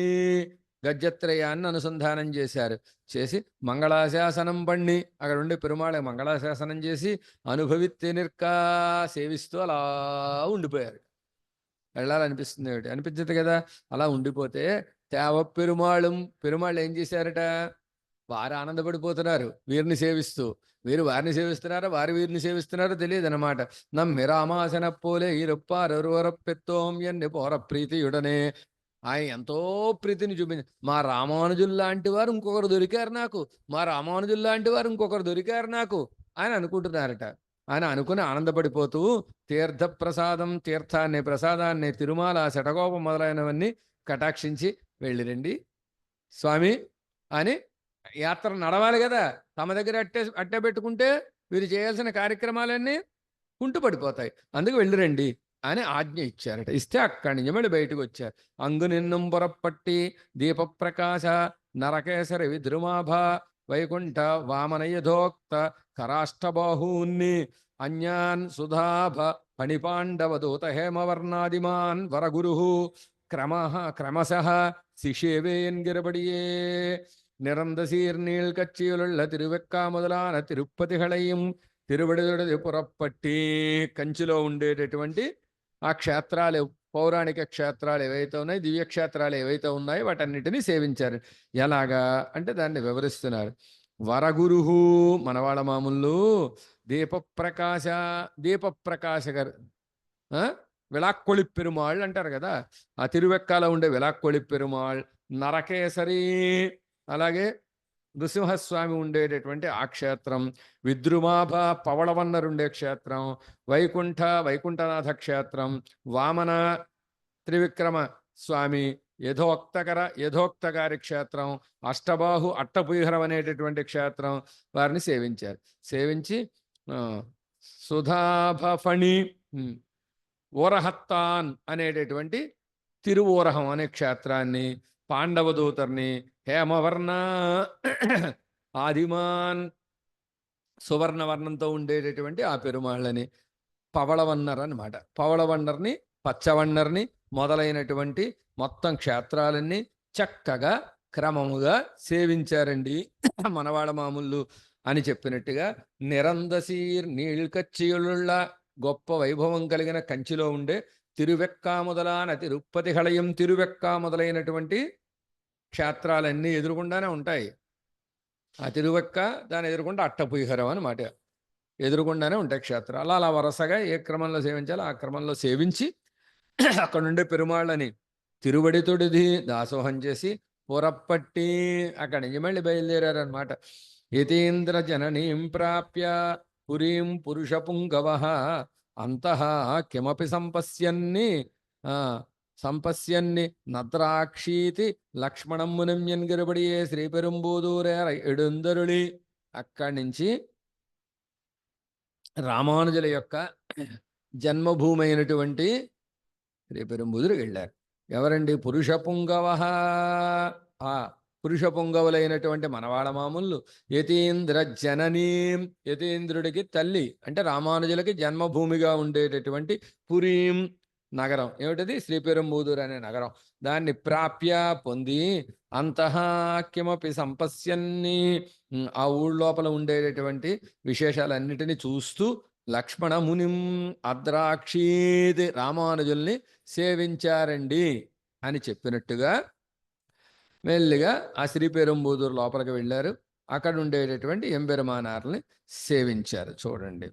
గజ్జత్రయాన్ని అనుసంధానం చేశారు. చేసి మంగళాశాసనం పండి అక్కడ ఉండి పెరుమాళ మంగళాశాసనం చేసి అనుభవిత్తి నిర్కా సేవిస్తూ అలా ఉండిపోయారు. వెళ్ళాలనిపిస్తుంది ఏమిటి? అనిపించదు కదా. అలా ఉండిపోతే పెరుమాళ్ళు ఏం చేశారట? వారు ఆనందపడిపోతున్నారు వీరిని సేవిస్తూ. వీరు వారిని సేవిస్తున్నారో వారు వీరిని సేవిస్తున్నారో తెలియదు అనమాట. నమ్మి రామాసన పోలే ఈరొప్పారొరువరప్పెత్తోం ఎన్ని పోర ప్రీతియుడనే. ఆయన ఎంతో ప్రీతిని చూపించి మా రామానుజులు లాంటి వారు ఇంకొకరు దొరికారు నాకు, మా రామానుజులు లాంటి వారు ఇంకొకరు దొరికారు నాకు అని అనుకుంటున్నారట. ఆయన అనుకుని ఆనందపడిపోతూ తీర్థాన్ని ప్రసాదాన్ని తిరుమల శటగోపం మొదలైనవన్నీ కటాక్షించి వెళ్ళిరండి స్వామి అని. యాత్ర నడవాలి కదా, తమ దగ్గర అట్టే పెట్టుకుంటే వీరు చేయాల్సిన కార్యక్రమాలన్నీ కుంటుపడిపోతాయి. అందుకు వెళ్ళిరండి అని ఆజ్ఞ ఇచ్చారట. ఇస్తే అక్కడి నుంచి మళ్ళీ బయటకు వచ్చారు. అంగు నిన్నం పొరపట్టి దీపప్రకాశ నరకేసరి విద్రుమాభ వైకుంఠ వామనయధోక్త కరాష్టబాహూన్ని అన్యాన్ సుధాభ పణిపాండవదూత హేమవర్ణాదిమాన్ వరగురు క్రమశః சிஷேவேன்கிறபடியே நிறந்த சீர்நீள் கட்சியுள்ள திருவెక్కా మొదలాన తిరుపతిగళయం తిరువడిదొడది పురప్పట్టి. కంచిలో ఉండేటటువంటి ఆ క్షేత్రాలు, పౌరాణిక క్షేత్రాలు ఏవైతే ఉన్నాయి, దివ్యక్షేత్రాలు ఏవైతే ఉన్నాయో వాటన్నిటినీ సేవించారు. ఎలాగా అంటే దాన్ని వివరిస్తున్నారు. వరగురుహు మనవాళ్ళ మామూలు దీపప్రకాశ గారు విళాక్కొళి పెరుమాళ్ అంటారు కదా. ఆ తిరువెక్కాలో ఉండే విళాక్కొళి పెరుమాళ్, నరకేసరి, అలాగే నృసింహస్వామి ఉండేటటువంటి ఆ క్షేత్రం, విద్రుమాభ పవళవన్నరుండే క్షేత్రం, వైకుంఠనాథ క్షేత్రం, వామన త్రివిక్రమ స్వామి యథోక్తగారి క్షేత్రం, అష్టబాహు అట్టపుయిహరం అనేటటువంటి క్షేత్రం వారిని సేవించారు. సేవించి సుధాభఫణి ఓరహత్తాన్ అనేటటువంటి తిరువోరహం అనే క్షేత్రాన్ని, పాండవదూతర్ని, హేమవర్ణ ఆదిమాన్ సువర్ణవర్ణంతో ఉండేటటువంటి ఆ పెరుమాళ్ళని, పవళవన్నర్ అనమాట. పవళవన్నర్ని, పచ్చవన్నర్ని మొదలైనటువంటి మొత్తం క్షేత్రాలన్నీ చక్కగా క్రమముగా సేవించారండి మనవాళ్ళ మామూళ్ళు అని చెప్పినట్టుగా. నిరందసీర్ నీళ్కచ్చియుళ్ళ గొప్ప వైభవం కలిగిన కంచిలో ఉండే తిరువెక్కా మొదలాన తిరుపతిగళయం, తిరువెక్కా మొదలైనటువంటి క్షేత్రాలన్నీ ఎదురుగుండానే ఉంటాయి. ఆ తిరువెక్క దాని ఎదురుకుండా అట్టపుయిహరం అనమాట, ఎదురుగుండానే ఉంటాయి క్షేత్రాలు. అలా వరుసగా ఏ క్రమంలో సేవించాలో ఆ క్రమంలో సేవించి అక్కడ ఉండే పెరుమాళ్ళని తిరువడితొడిది దాసోహం చేసి పురప్పట్టి అక్కడి నుంచి మళ్ళీ బయలుదేరారనమాట. యతీంద్ర జననీం ప్రాప్య పురీం పురుష పుంగవ అంతః కిమపి సంపశ్యన్ని నద్రాక్షీతి లక్ష్మణం మునిమ్యన్ గిరబడియే శ్రీపెరుంబూదూరే ఎడుందరుళి. అక్కడి నుంచి రామానుజుల యొక్క జన్మభూమి అయినటువంటి శ్రీపెరుంబూదూరుకి వెళ్ళారు. ఎవరండి? పురుష పుంగవ. ఆ పురుష పొంగవులైనటువంటి మనవాళ్ళ మామూళ్ళు యతీంద్ర జననీం, యతీంద్రుడికి తల్లి అంటే రామానుజులకి జన్మభూమిగా ఉండేటటువంటి పురీం నగరం. ఏమిటది? శ్రీపెరుంబుదూర్ అనే నగరం. దాన్ని ప్రాప్య పొంది అంతః కిమపి సంపశ్యన్ని, ఆ ఊళ్ళ లోపల ఉండేటటువంటి విశేషాలన్నిటినీ చూస్తూ లక్ష్మణ మునిం అద్రాక్షీత్ రామానుజుల్ని సేవించారండి అని చెప్పినట్టుగా మెల్లిగా ఆ శ్రీపెరుంబుదూరు లోపలికి వెళ్ళారు. అక్కడ ఉండేటటువంటి ఎంబెరుమానార్ని సేవించారు. చూడండి.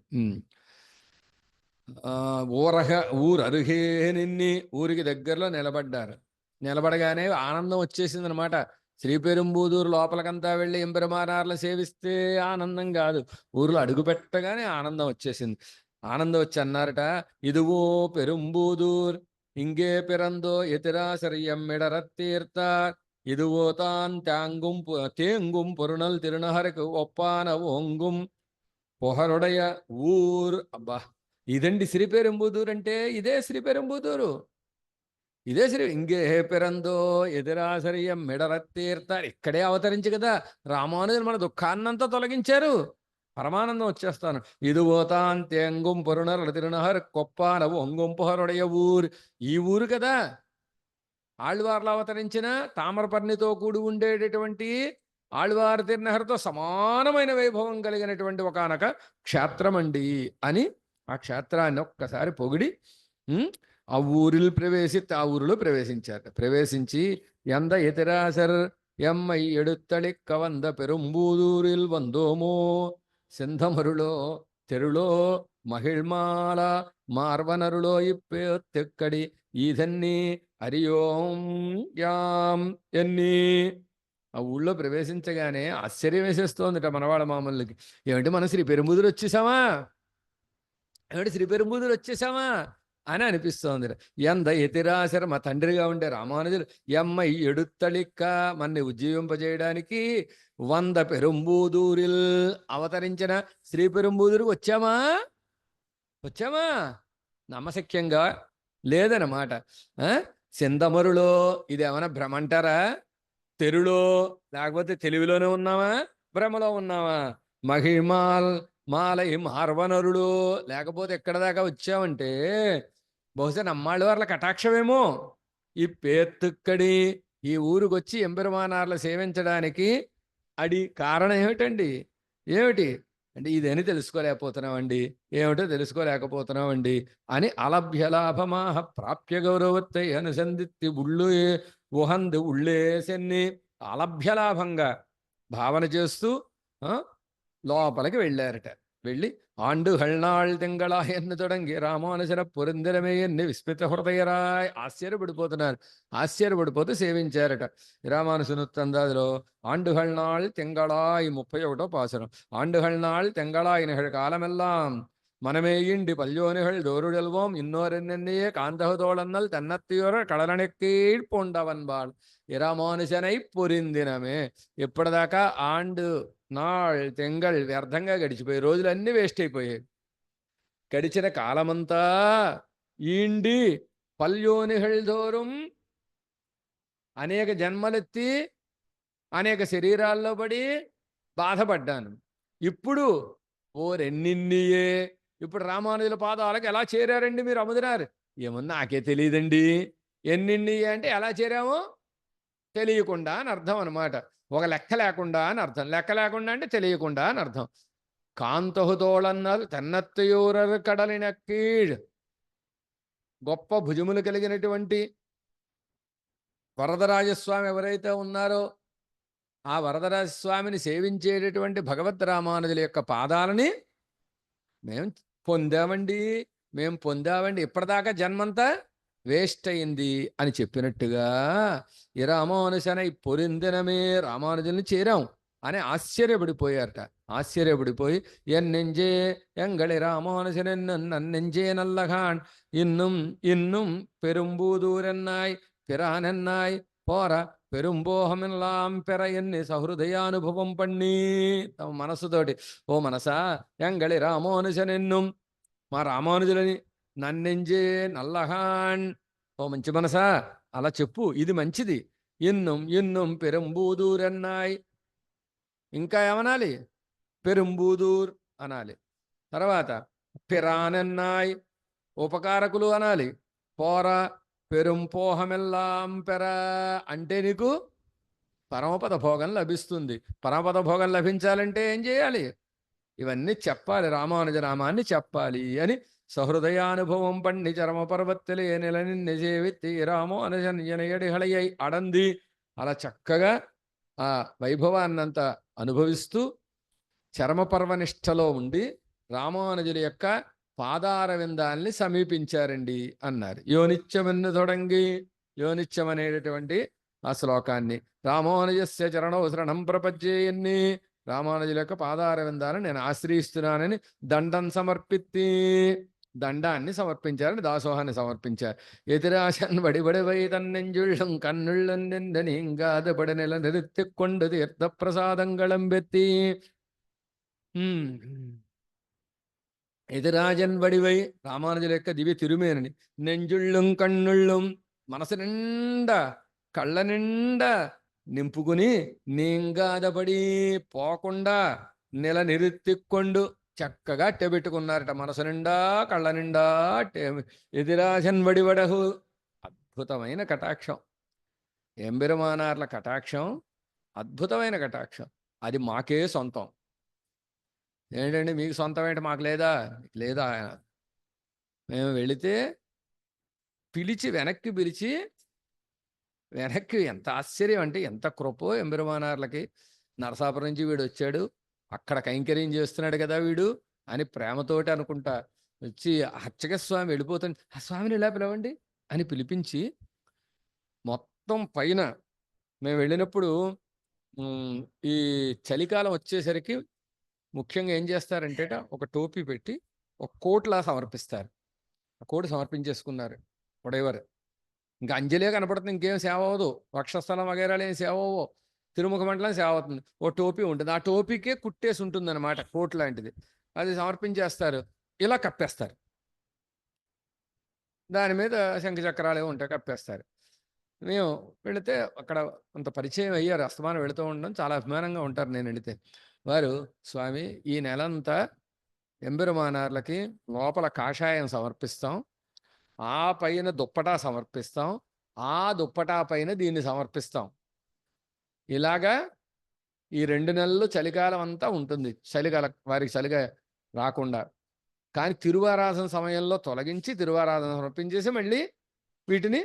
ఊరహ ఊరరుహే నిన్ని, ఊరికి దగ్గరలో నిలబడ్డారు. నిలబడగానే ఆనందం వచ్చేసింది అనమాట. శ్రీపెరుంబుదూరు లోపలికంతా వెళ్ళి ఎంబెరుమానార్లు సేవిస్తే ఆనందం కాదు, ఊర్లో అడుగు పెట్టగానే ఆనందం వచ్చేసింది. ఆనందం వచ్చి అన్నారట, ఇదిగో పెరుంబుదూర్ ఇంగే పిరందో ఎతిరాసరియం మిడరత్తీర్తార్ ఇదిగో తాన్ తేంగుం పొరుణల్ తిరునహరకు ఒప్పాన ఓంగుం పొహరుడయ ఊర్. అబ్బా, ఇదండి శ్రీపెరుంబుదూర్ అంటే. ఇదే శ్రీపెరుంబుదూరు. ఇదే ఇంగే పిరందో ఎదిరాసరియం మిడరత్తీర్తార్. ఇక్కడే అవతరించి కదా రామానుజులు మన దుఃఖాన్నంతా తొలగించారు. పరమానందం వచ్చేస్తాను. ఇది ఓతాన్ తేంగుం పొరుణర్ తిరునహర్ కొప్పాన ఒంగుం పొహరుడయ ఊర్. ఈ ఊరు కదా ఆళ్వార్లు అవతరించిన తామరపర్ణితో కూడి ఉండేటటువంటి ఆళ్వార్ తిరునహర్తో సమానమైన వైభవం కలిగినటువంటి ఒకానొక క్షేత్రం అండి అని ఆ క్షేత్రాన్ని ఒక్కసారి పొగిడి ఆ ఊరిలో ప్రవేశించారు. ప్రవేశించి ఎంద ఎతిరాసర్ ఎమ్మై ఎడుత్తళిక్క వంద పెరుంబూదూరిల్ వందోమో సింధమరులో తెరులో మహిళ్మాల మార్వనరులో ఇప్పెక్కడి ఈధన్ని అరియోం యాం ఎన్ని. ఆ ఊళ్ళో ప్రవేశించగానే ఆశ్చర్యం వేసేస్తోందిట మనవాళ్ళ మామూలుకి. ఏమిటి మనం శ్రీపెరుంబుదూరు వచ్చేసామా, ఏమిటి శ్రీపెరుంబుదూరు వచ్చేసామా అని అనిపిస్తోంది. ఎంద ఎతిరాశర, మా తండ్రిగా ఉండే రామానుజులు ఎమ్మై ఎడుత్తళిక్క మన్ని ఉజ్జీవింపజేయడానికి 100 పెరుంబూదూరిల్ అవతరించిన శ్రీపెరుంబుదూరుకు వచ్చామా నమ్మశక్యంగా లేదన్నమాట. సింధమరులో ఇదేమన్నా భ్రమంటారా? తెరులో లేకపోతే తెలివిలోనే ఉన్నావా, భ్రమలో ఉన్నావా? మహిమాల్ మాలై మార్వనరుడు లేకపోతే ఎక్కడ దాకా వచ్చావంటే బహుశా నమ్మాళ్ళ వాళ్ళ కటాక్షమేమో. ఈ పేత్తుక్కడి ఈ ఊరికొచ్చి ఎంబెరుమానార్లు సేవించడానికి అడి కారణం ఏమిటండి? ఏమిటి అంటే ఇదని తెలుసుకోలేకపోతున్నామండి, ఏమిటో తెలుసుకోలేకపోతున్నామండి అని అలభ్యలాభమాహ ప్రాప్య గౌరవత్తై అనుసంధిత్తి ఉళ్ళు ఉహంది ఉళ్ళేసెన్ని అలభ్యలాభంగా భావన చేస్తూ లోపలికి వెళ్ళారట. వెళ్ళి ఆండు హల్నాళ్ తింగళాయన్ను తొడంగి రామానుజన పురందరమే ఎన్ని విస్మిత హృదయరాయ్ ఆశ్చర్యపడిపోతూ సేవించారట. రామానుజనుత్తందాదిలో ఆండుహల్నాళ్ తింగళాయి 31వ పాసురం. ఆండుహల్నాళ్ తింగళాయి నిహழ் காலமெல்லாம் மனமேயிண்டி பல்யோனிகள் தோருடெல்வோம் இன்னொரென்னென்னையே காந்தகதோளன்னல் தன்னத்தியோர கடலனெக்கீழ் பொண்டவன்பாள் ఇరామానుజనై పొరిందినమే. ఇప్పటిదాకా ఆండు నాళ్ తెంగళ్ వ్యర్థంగా గడిచిపోయి రోజులన్నీ వేస్ట్ అయిపోయాయి. గడిచిన కాలమంతా ఈండి పల్యోనిహళ్ దోరం అనేక జన్మలెత్తి అనేక శరీరాల్లో పడి బాధపడ్డాను. ఇప్పుడు ఓరెన్నిన్నియే ఇప్పుడు రామానుజుల పాదాలకు ఎలా చేరారండి మీరు అమ్ముతున్నారు? ఏమన్నా నాకే తెలియదండి. ఎన్నిన్నియే అంటే ఎలా చేరామో తెలియకుండా అని అర్థం అనమాట. ఒక లెక్క లేకుండా అని అర్థం. లెక్క లేకుండా అంటే తెలియకుండా అని అర్థం. కాంతహుతోళన్నల్ తెన్నత్తయూరర్ కడలిన కీళ్. గొప్ప భుజములు కలిగినటువంటి వరదరాజస్వామి ఎవరైతే ఉన్నారో ఆ వరదరాజస్వామిని సేవించేటటువంటి భగవద్ రామానుజుల యొక్క పాదాలని మేము పొందామండి. ఇప్పటిదాకా జన్మంతా వేస్ట్ అయింది అని చెప్పినట్టుగా ఈ రామానుజనై పొరిందినమే రామానుజుల్ని చేరాం అని ఆశ్చర్యపడిపోయారట. ఆశ్చర్యపడిపోయి ఎన్నెంజే ఎంగళి రామానుజనెన్ నన్నెంజే నల్లగాన్ ఇన్నుం పెరుంబూదూరెన్నాయ్ పిరానెన్నాయ్ పోర పెరుంబోహమెల్లాం పెర ఎన్ని సహృదయానుభవం పన్ని. తమ మనస్సుతోటి ఓ మనసా ఎంగళి రామానుజనెన్నుం మా రామానుజులని నన్నెంజే నల్లహాన్ ఓ మంచి మనసా అలా చెప్పు, ఇది మంచిది. ఇన్నుం పెరుంబూదూరెన్నాయ్ ఇంకా ఏమనాలి? పెరుంబూదూర్ అనాలి. తర్వాత పిరానెన్నాయ్ ఉపకారకులు అనాలి. పోర పెరుం పోహమెల్లాం పెర అంటే నీకు పరమపద భోగం లభిస్తుంది. పరమపద భోగం లభించాలంటే ఏం చేయాలి? ఇవన్నీ చెప్పాలి, రామానుజ నామాన్ని చెప్పాలి అని సహృదయానుభవం పండి చరమ పర్వత్తలే నెలని నిజేవిత్తి రామో అనజనయడిహళయ్యి అడంది. అలా చక్కగా ఆ వైభవాన్నంతా అనుభవిస్తూ చరమపర్వనిష్టలో ఉండి రామానుజుల యొక్క పాదార విందాల్ని సమీపించారండి అన్నారు. యోనిత్యమన్ను తొడంగి, యోనిత్యం అనేటటువంటి ఆ శ్లోకాన్ని రామానుజస్య చరణో శరణం ప్రపంచేయన్ని, రామానుజుల యొక్క పాదార విందాలను నేను ఆశ్రయిస్తున్నానని దండం సమర్పిత్తి, దండాన్ని సమర్పించారని దాసోహాన్ని సమర్పించారు. ఎతిరాశన్ వడిబడివై తన్నెంజుళ్ళం కన్నుళ్ళెందెంద నీంగాద పడినెల నిరుత్తికొండు తీర్థ ప్రసాదంగళంబెత్తి. ఎదిరాజన్ వడివై రామానుజుల యొక్క దివ్య తిరుమేనని నెంజుళ్ళం కన్నుళ్ళం మనసు నిండా కళ్ళ నిండా నింపుకుని నీంగాదపడి పోకుండా నెల నిరుత్తికొండు చక్కగా అట్టెబెట్టుకున్నారట. మనసు నిండా కళ్ళ నిండా ఎదిరాజన్ వడివడహు. అద్భుతమైన కటాక్షం, ఎంబెరుమానార్ల కటాక్షం అద్భుతమైన కటాక్షం. అది మాకే సొంతం. ఏంటండి మీకు సొంతం ఏంటి, మాకు లేదా? లేదా. మేము వెళితే పిలిచి వెనక్కి పిలిచి వెనక్కి, ఎంత ఆశ్చర్యం అంటే ఎంత కృపో ఎంబెరుమానార్లకి. నరసాపురం నుంచి వీడు వచ్చాడు, అక్కడ కైంకర్యం చేస్తున్నాడు కదా వీడు అని ప్రేమతోటి అనుకుంటా వచ్చి అర్చక స్వామి వెళ్ళిపోతుంది, ఆ స్వామిని ఇలా పిలవండి అని పిలిపించి మొత్తం పైన మేము వెళ్ళినప్పుడు ఈ చలికాలం వచ్చేసరికి ముఖ్యంగా ఏం చేస్తారంటే ఒక టోపీ పెట్టి ఒక కోట్లా సమర్పిస్తారు. ఆ కోటు సమర్పించేసుకున్నారు ఉడయవారు. ఇంకా అంజలే కనపడుతుంది, ఇంకేం సేవ అవ్వదు. వక్షస్థలం వగేరాలు ఏం సేవ అవ్వవు, తిరుముఖ మండలం సేవ అవుతుంది. ఓ టోపీ ఉంటుంది, ఆ టోపీకే కుట్టేసి ఉంటుంది అనమాట, కోట్ లాంటిది. అది సమర్పించేస్తారు, ఇలా కప్పేస్తారు. దాని మీద శంఖచక్రాలు ఏమి ఉంటాయి, కప్పేస్తారు. మేము వెళితే అక్కడ కొంత పరిచయం అయ్యారు, అస్తమానం వెళుతూ ఉండడం, చాలా అభిమానంగా ఉంటారు. నేను వెళితే వారు, స్వామి ఈ నెలంతా ఎంబెరుమానార్లకి లోపల కాషాయం సమర్పిస్తాం, ఆ పైన దుప్పటా సమర్పిస్తాం, ఆ దుప్పటా పైన దీన్ని సమర్పిస్తాం. ఇలాగా ఈ 2 నెలలు చలికాలం అంతా ఉంటుంది, చలికాల వారికి చలిగా రాకుండా. కానీ తిరువారాధన సమయంలో తొలగించి తిరువారాధన సమర్పించేసి మళ్ళీ వీటిని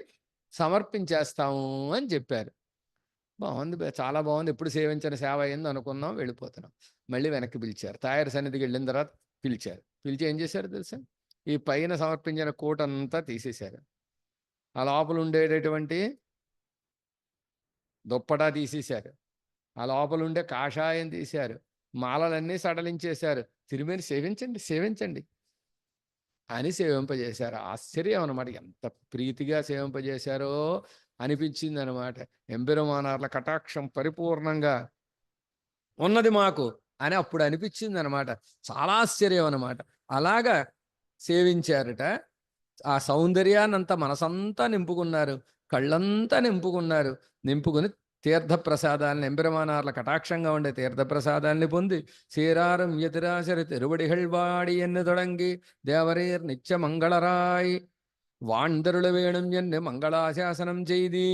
సమర్పించేస్తాము అని చెప్పారు. బాగుంది, చాలా బాగుంది, ఎప్పుడు సేవించిన సేవ అయింది అనుకున్నాం, వెళ్ళిపోతున్నాం. మళ్ళీ వెనక్కి పిలిచారు. తాయారు సన్నిధికి వెళ్ళిన తర్వాత పిలిచారు. పిలిచి ఏం చేశారు తెలుసా? ఈ పైన సమర్పించిన కోటంతా తీసేశారు, ఆ లోపల ఉండేటటువంటి దుప్పటా తీసేశారు, ఆ లోపల ఉండే కాషాయం తీశారు, మాలలన్నీ సడలించేశారు. తిరుమేని సేవించండి సేవించండి అని సేవింపజేశారు. ఆశ్చర్యం అనమాట, ఎంత ప్రీతిగా సేవింపజేశారో అనిపించింది అనమాట. ఎంబెరుమానార్ల కటాక్షం పరిపూర్ణంగా ఉన్నది మాకు అని అప్పుడు అనిపించింది అనమాట. చాలా ఆశ్చర్యం అనమాట. అలాగా సేవించారట. ఆ సౌందర్యాన్నంతా మనసంతా నింపుకున్నారు, కళ్ళంతా నింపుకున్నారు. నింపుకుని తీర్థప్రసాదాలను, ఎంబెరుమానార్ల కటాక్షంగా ఉండే తీర్థప్రసాదాల్ని పొంది సీరారం ఎతిరాశరి తిరువడిహళ్వాడి ఎన్ను తొడంగి దేవరేర్ నిత్య మంగళరాయ్ వాందరుల వేణం ఎన్ను మంగళాశాసనం చేది.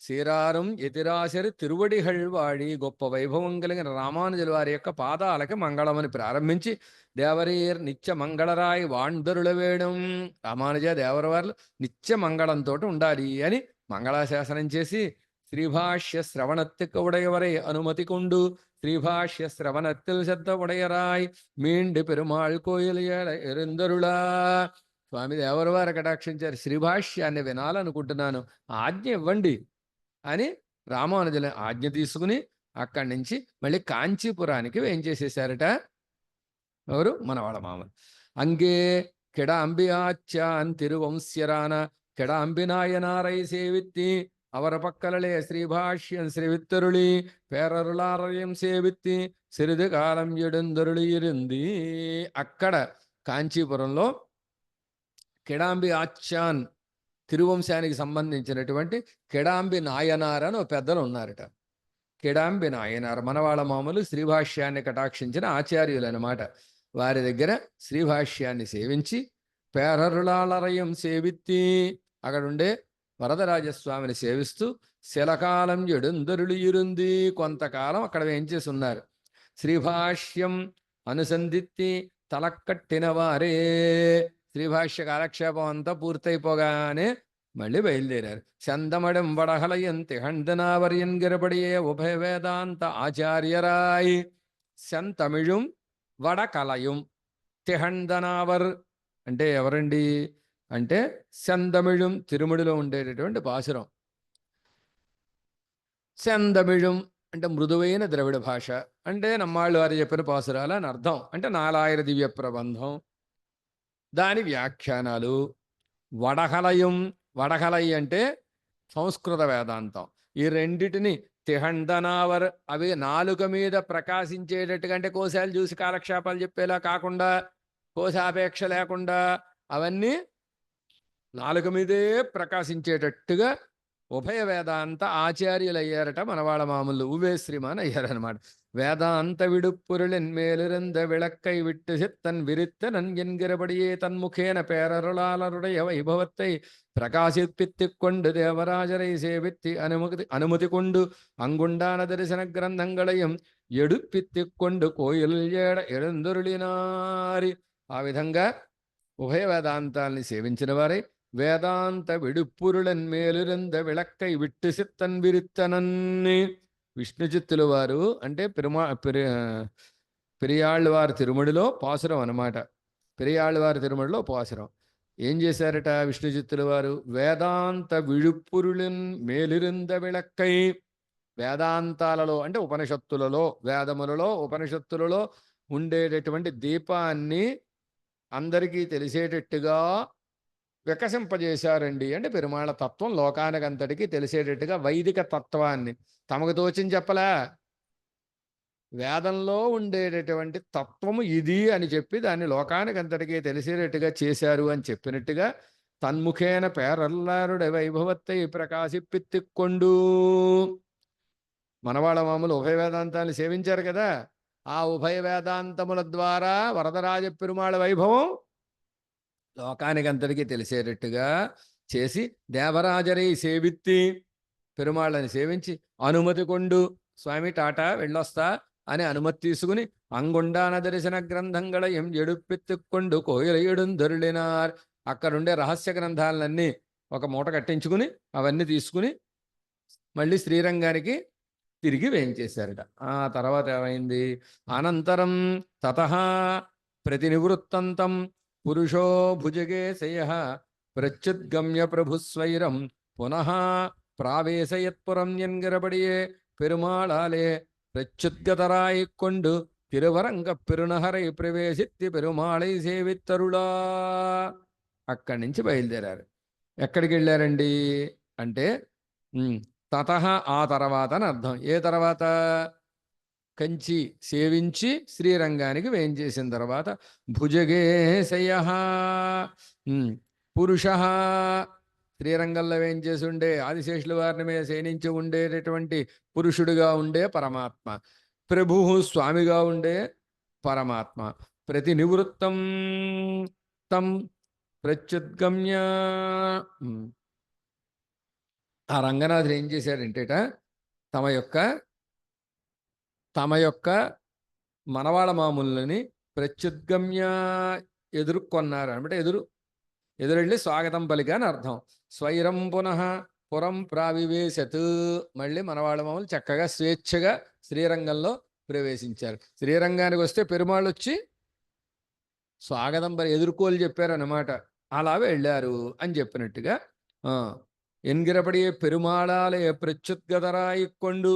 సీరారం ఎతిరాశరి తిరువడిహళ్వాడి, గొప్ప వైభవం కలిగిన రామానుజుల వారి యొక్క పాదాలకి మంగళమని ప్రారంభించి దేవరీర్ నిత్య మంగళరాయ్ వాందరుల వేణం, రామానుజ దేవరవార్లు నిత్య మంగళంతో ఉండాలి అని మంగళాశాసనం చేసి శ్రీభాష్య శ్రవణత్తిక ఉడయవరై అనుమతి కొండు శ్రీభాష్య శ్రవణత్తిల్ శబ్ద ఉడయరాయ్ మీండి పెరుమాళ్ కోయిల ఎరుందరులా. స్వామి దేవరవారు కటాక్షించారు, శ్రీభాష్యాన్ని వినాలనుకుంటున్నాను, ఆజ్ఞ ఇవ్వండి అని రామానుజుల ఆజ్ఞ తీసుకుని అక్కడి నుంచి మళ్ళీ కాంచీపురానికి వేంచేసేసారట. ఎవరు? మనవాళ్ళ మామలు. అంగే కెడాంబి ఆచ్యాన్ తిరువంశ్యరాన కెడాంబి నాయనారై సేవిత్తి అవర పక్కలలే శ్రీభాష్యం శ్రీవిత్తరుళి పేరరులారయం సేవిత్తి సిరిది కాలం ఎడుందరుళి ఇరింది. అక్కడ కాంచీపురంలో కెడాంబి ఆచ్యాన్ తిరువంశానికి సంబంధించినటువంటి కెడాంబి నాయనార్ అని ఒక పెద్దలు ఉన్నారట. కెడాంబి నాయనార్ మనవాళ్ళ మామూలు శ్రీభాష్యాన్ని కటాక్షించిన ఆచార్యులు అనమాట. వారి దగ్గర శ్రీభాష్యాన్ని సేవించి పేరరుళాలరయం సేవిత్తి అక్కడుండే వరదరాజస్వామిని సేవిస్తూ శిలకాలం ఎడుందరులు ఇరుంది కొంతకాలం అక్కడ వేయించేసి ఉన్నారు. శ్రీభాష్యం అనుసంధిత్తి తలకట్టిన వారే శ్రీభాష్య కాలక్షేపం అంతా పూర్తయిపోగానే మళ్ళీ బయలుదేరారు. చందమడం వడహలయం తిహందనావర్యన్ గిరపడియే ఉభయ వేదాంత ఆచార్యరాయ్ సెంతమిళుం వడకలయం తిహందనావర్ అంటే ఎవరండి అంటే సెందమిళుం తిరుముడిలో ఉండేటటువంటి పాసురం. సెందమిళుం అంటే మృదువైన ద్రవిడ భాష అంటే నమ్మాళ్ళు వారు చెప్పిన పాసురాలు అని అర్థం. అంటే 4000 దివ్య ప్రబంధం దాని వ్యాఖ్యానాలు. వడహలయం వడహలై అంటే సంస్కృత వేదాంతం. ఈ రెండిటిని తిహందనావర్ అవి నాలుక మీద ప్రకాశించేటట్టుగా అంటే కోశాలు చూసి కాలక్షేపాలు చెప్పేలా కాకుండా కోశాపేక్ష లేకుండా అవన్నీ నాలుక మీదే ప్రకాశించేటట్టుగా ఉభయ వేదాంత ఆచార్యులయ్యారట మనవాళ్ళ మామూలు ఉవే శ్రీమాన్ అయ్యారనమాట. வேதாந்த விடுப்பொருளின் மேலிருந்த விளக்கை விட்டு சித்தன் விரித்தனன் என்கிறபடியே தன்முகேன பேரருளாளருடைய வைபவத்தை பிரகாசிப்பித்துக் கொண்டு தேவராஜரை சேவித்து அனுமதி கொண்டு அங்குண்டான தரிசன கிரந்தங்களையும் எடுப்பித்துக் கொண்டு కోయిల్ ఏడ எழுந்தருளிనారి. ఆ విధంగా ఉభయ వేదాంతాల్ని సేవించిన వారై వేదాంత విడుపురులన్ మేలిరుంద విளக்கை విట్టు సిత్తన్ విరిత్తనన్ని విష్ణు చిత్తుల వారు అంటే పెరియాళ్ళవారి తిరుమడిలో పాసురం అనమాట. పెరియాళ్ళవారి తిరుమడిలో పాసురం ఏం చేశారట విష్ణు చిత్తుల వారు? వేదాంత విడుపురులన్ మేలిరుంద విளக்கை వేదాంతాలలో అంటే ఉపనిషత్తులలో వేదములలో ఉపనిషత్తులలో ఉండేటటువంటి దీపాన్ని అందరికీ తెలిసేటట్టుగా వికసింపజేశారండి. అంటే పెరుమాళ తత్వం లోకానికి అంతటికి తెలిసేటట్టుగా వైదిక తత్వాన్ని తమకు తోచింది చెప్పలా, వేదంలో ఉండేటటువంటి తత్వము ఇది అని చెప్పి దాన్ని లోకానికి అంతటికీ తెలిసేటట్టుగా చేశారు అని చెప్పినట్టుగా తన్ముఖేన పేరల్లారుడ వైభవత్తై ప్రకాశిప్పిత్తిక్కొండు. మనవాళ్ళ మామూలు ఉభయ వేదాంతాన్ని సేవించారు కదా, ఆ ఉభయ వేదాంతముల ద్వారా వరదరాజ పెరుమాళ వైభవం లోకానికి అంతటికీ తెలిసేటట్టుగా చేసి దేవరాజరై సేవిత్తి పెరుమాళ్ళని సేవించి అనుమతి కొండు స్వామి టాటా వెళ్ళొస్తా అని అనుమతి తీసుకుని అంగుండాన దర్శన గ్రంథంగళయం ఎడుపెత్తుక్కొండు కోయిలయుడుందరుళినార్. అక్కడుండే రహస్య గ్రంథాలన్నీ ఒక మూట కట్టించుకుని అవన్నీ తీసుకుని మళ్ళీ శ్రీరంగానికి తిరిగి వేయించేశారట. ఆ తర్వాత ఏమైంది? అనంతరం తతః ప్రతినివృత్తంతం పురుషో భుజగేశయ ప్రత్యుద్గమ్య ప్రభుస్వైరం పునః ప్రావేశయత్పురం ఎన్గిరబడియే పెరుమాళాలే ప్రత్యుద్గతరాయికొండు తిరువరంగ పెరునహరై ప్రవేశిత్తి పెరుమాళై సేవిత్తరుళా. అక్కడి నుంచి బయలుదేరారు. ఎక్కడికి వెళ్ళారండి అంటే తతః ఆ తర్వాత అని అర్థం. ఏ తర్వాత? కంచి సేవించి శ్రీరంగానికి వేయించేసిన తర్వాత భుజగేశయ పురుష శ్రీరంగంలో వేయించేసి ఉండే ఆదిశేషుల వారిని మీద శయనించి ఉండేటటువంటి పురుషుడిగా ఉండే పరమాత్మ, ప్రభు స్వామిగా ఉండే పరమాత్మ. ప్రతి నివృత్తం తం ప్రత్యుద్గమ్య. ఆ రంగనాథుడు ఏం చేశాడంటేట తమ యొక్క మనవాళ మామూలని ప్రత్యుద్గమ్య ఎదుర్కొన్నారు అంటే ఎదురెళ్ళి స్వాగతం పలికా అని అర్థం. స్వైరం పునః పురం ప్రావివేశత్ మళ్ళీ మనవాళ మామూలు చక్కగా స్వేచ్ఛగా శ్రీరంగంలో ప్రవేశించారు. శ్రీరంగానికి వస్తే పెరుమాళ్ళు వచ్చి స్వాగతం ఎదుర్కోలు చెప్పారు అన్నమాట. అలా వెళ్ళారు అని చెప్పినట్టుగా ఎన్గిరపడియే పెరుమాళాలయ ప్రత్యుద్గతరాయికొండు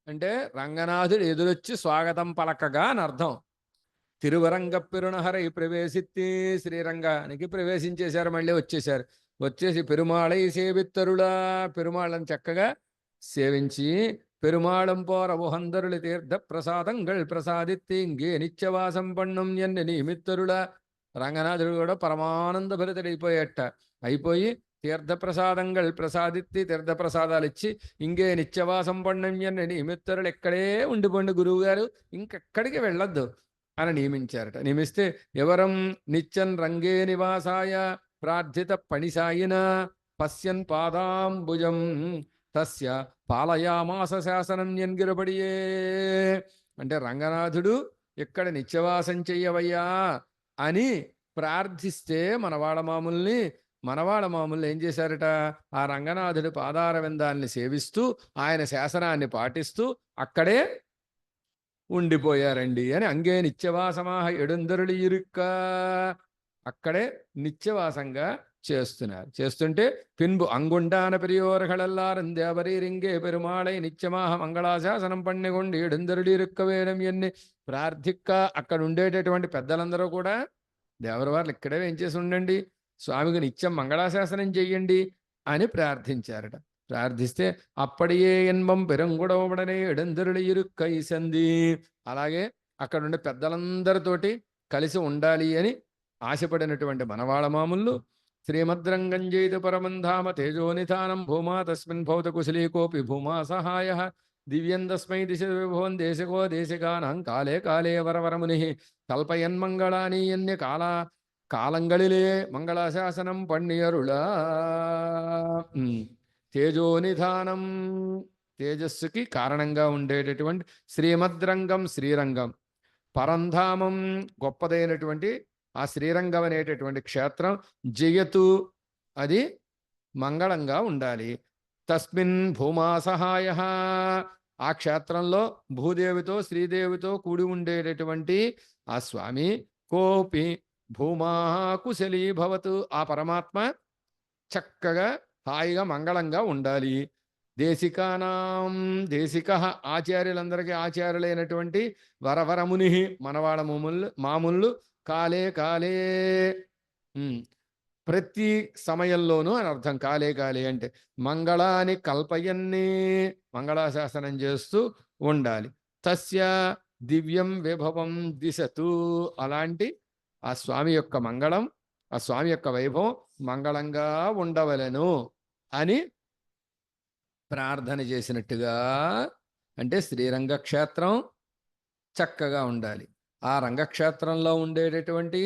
అంటే రంగనాథుడు ఎదురొచ్చి స్వాగతం పలకగా అని అర్థం. తిరువరంగ పెరునహరై ప్రవేశిత్తి శ్రీరంగానికి ప్రవేశించేశారు. మళ్ళీ వచ్చేసి పెరుమాళై సేవిత్తరులా పెరుమాళ్ళని చక్కగా సేవించి పెరుమాళం పోర ఉహందరులి తీర్థ ప్రసాదంగళ్ ప్రసాదిత్తి ఇంకే నిత్యవాసం పన్నం ఎన్ని నిమిత్తరులా. రంగనాథుడు కూడా పరమానంద భరితుడైపోయేట. అయిపోయి తీర్థప్రసాదంగళ్ ప్రసాదిత్తి తీర్థప్రసాదాలు ఇచ్చి ఇంకే నిత్యవాసం పన్నం ఎన్ని నిమిత్తరులు ఎక్కడే ఉండిపోండి గురువు గారు, ఇంకెక్కడికి వెళ్ళొద్దు, అని నియమించారట. నియమిస్తే ఎవరం నిత్యన్ రంగే నివాసాయ ప్రార్థిత పణిసాయిన పశ్యన్ పాదాంబుజం తస్య పాలయామాస శాసనం ఎన్గిరబడియే. అంటే రంగనాథుడు ఇక్కడ నిత్యవాసం చెయ్యవయ్యా అని ప్రార్థిస్తే మనవాళ మామూల్ని ఏం చేశారట, ఆ రంగనాథుడి పాదార విందాల్ని సేవిస్తూ ఆయన శాసనాన్ని పాటిస్తూ అక్కడే ఉండిపోయారండి అని. అంగే నిత్యవాసమాహ ఎడుందరులు ఇరుక్క, అక్కడే నిత్యవాసంగా చేస్తుంటే పిన్బు అంగుండాన పెరియోర్గళెల్లారం దేవరీరింగే పెరుమాళై నిత్యమాహ మంగళాశాసనం పన్నెగొండి ఎడుందరులు ఇరుక్క వేయడం ఎన్ని ప్రార్థిక్క. అక్కడ ఉండేటటువంటి పెద్దలందరూ కూడా దేవర వారు ఇక్కడే ఏం చేసి ఉండండి, స్వామికి నిత్యం మంగళాశాసనం చెయ్యండి అని ప్రార్థించారట. ప్రార్థిస్తే అప్పడియే ఎన్మం పెరంగుడవడనే ఎడందరులు ఇరుక్కై సంధి. అలాగే అక్కడ ఉండే పెద్దలందరితోటి కలిసి ఉండాలి అని ఆశపడినటువంటి మనవాళ మాముళ్ళు శ్రీమద్రంగం జైత పరమంధామ తేజోనిధానం భూమా తస్మిన్ భౌత కుశలీకోపి భూమా సహాయ దివ్యం తస్మై దిశ విభోన్ దేశకో దేశికానం కాలే కాలే వరవరముని కల్పయన్మంగళాని ఎన్ని కాలంగళిలే మంగళాశాసనం పణ్యరుళా. తేజోనిధానం, తేజస్సుకి కారణంగా ఉండేటటువంటి శ్రీమద్రంగం, శ్రీరంగం, పరంధామం గొప్పదైనటువంటి ఆ శ్రీరంగం అనేటటువంటి క్షేత్రం, జయతు అది మంగళంగా ఉండాలి. తస్మిన్ భూమా సహాయ, ఆ క్షేత్రంలో భూదేవితో శ్రీదేవితో కూడి ఉండేటటువంటి ఆ స్వామి కోపి భూమా కుశలీ భవతు, ఆ పరమాత్మ చక్కగా హాయిగా మంగళంగా ఉండాలి. దేశికానాం, దేశిక ఆచార్యులందరికీ ఆచార్యులైనటువంటి వరవరముని మనవాళ మాముళ్ళు కాలే కాలే ప్రతి సమయంలోనూ అని అర్థం. కాలే కాలే అంటే మంగళాన్ని కల్పయన్ని, మంగళాశాసనం చేస్తూ ఉండాలి. తస్య దివ్యం విభవం దిశతు, అలాంటి ఆ స్వామి యొక్క మంగళం, ఆ స్వామి యొక్క వైభవం మంగళంగా ఉండవలెను అని ప్రార్థన చేసినట్టుగా. అంటే శ్రీరంగక్షేత్రం చక్కగా ఉండాలి. ఆ రంగక్షేత్రంలో ఉండేటటువంటి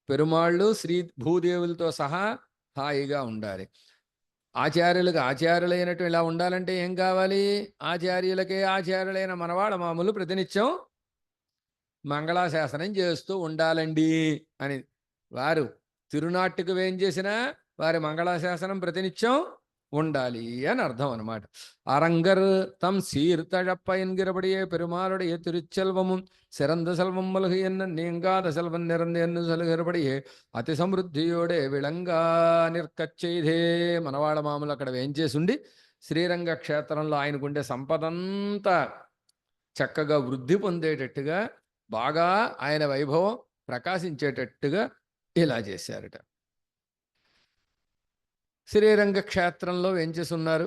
పెరుమాళ్ళు శ్రీ భూదేవులతో సహా హాయిగా ఉండాలి. ఆచార్యులకు ఆచార్యులైనట్టు ఇలా ఉండాలంటే ఏం కావాలి, ఆచార్యులకే ఆచార్యులైన మనవాళ్ళ మామూలు ప్రతినిత్యం మంగళాశాసనం చేస్తూ ఉండాలండి అని. వారు తిరునాట్టుకు వేం చేసినా వారి మంగళాశాసనం ప్రతినిత్యం ఉండాలి అని అర్థం అనమాట. అరంగర్ తం సీర్తழப்ப என்கிறபடியே பெருமாளுடைய திருச்செல்வமும் சிறந்த செல்வம் மல்கு என்ன நீங்காத செல்வம் நிறந்த என்று சொல்கிறபடியே అతి సమృద్ధియోడే విళంగా నిర్కచ్చైదే. మనవాళ్ళ మామూలు అక్కడ వేంచేసుండి శ్రీరంగ క్షేత్రంలో ఆయనకుండే సంపదంతా చక్కగా వృద్ధి పొందేటట్టుగా, బాగా ఆయన వైభవం ప్రకాశించేటట్టుగా ఇలా చేశారట. శ్రీరంగ క్షేత్రంలో వెంచేసున్నారు,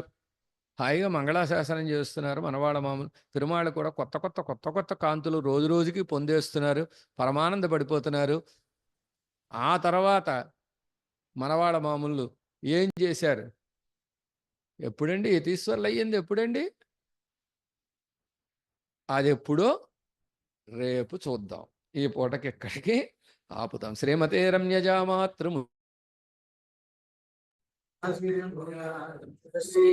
హాయిగా మంగళాశాసనం చేస్తున్నారు మనవాళ్ళ మామూలు. తిరుమాళ్ళు కూడా కొత్త కొత్త కొత్త కొత్త కాంతులు రోజు రోజుకి పొందేస్తున్నారు, పరమానంద పడిపోతున్నారు. ఆ తర్వాత మనవాళ్ళ మామూలు ఏం చేశారు, ఎప్పుడండి యతీశ్వర్లు అయ్యింది, ఎప్పుడండి అది ఎప్పుడో రేపు చూద్దాం. ఈ పూటకి ఎక్కడికి ఆపుతాం. శ్రీమతే రమ్యజా మాతృము శ్రీ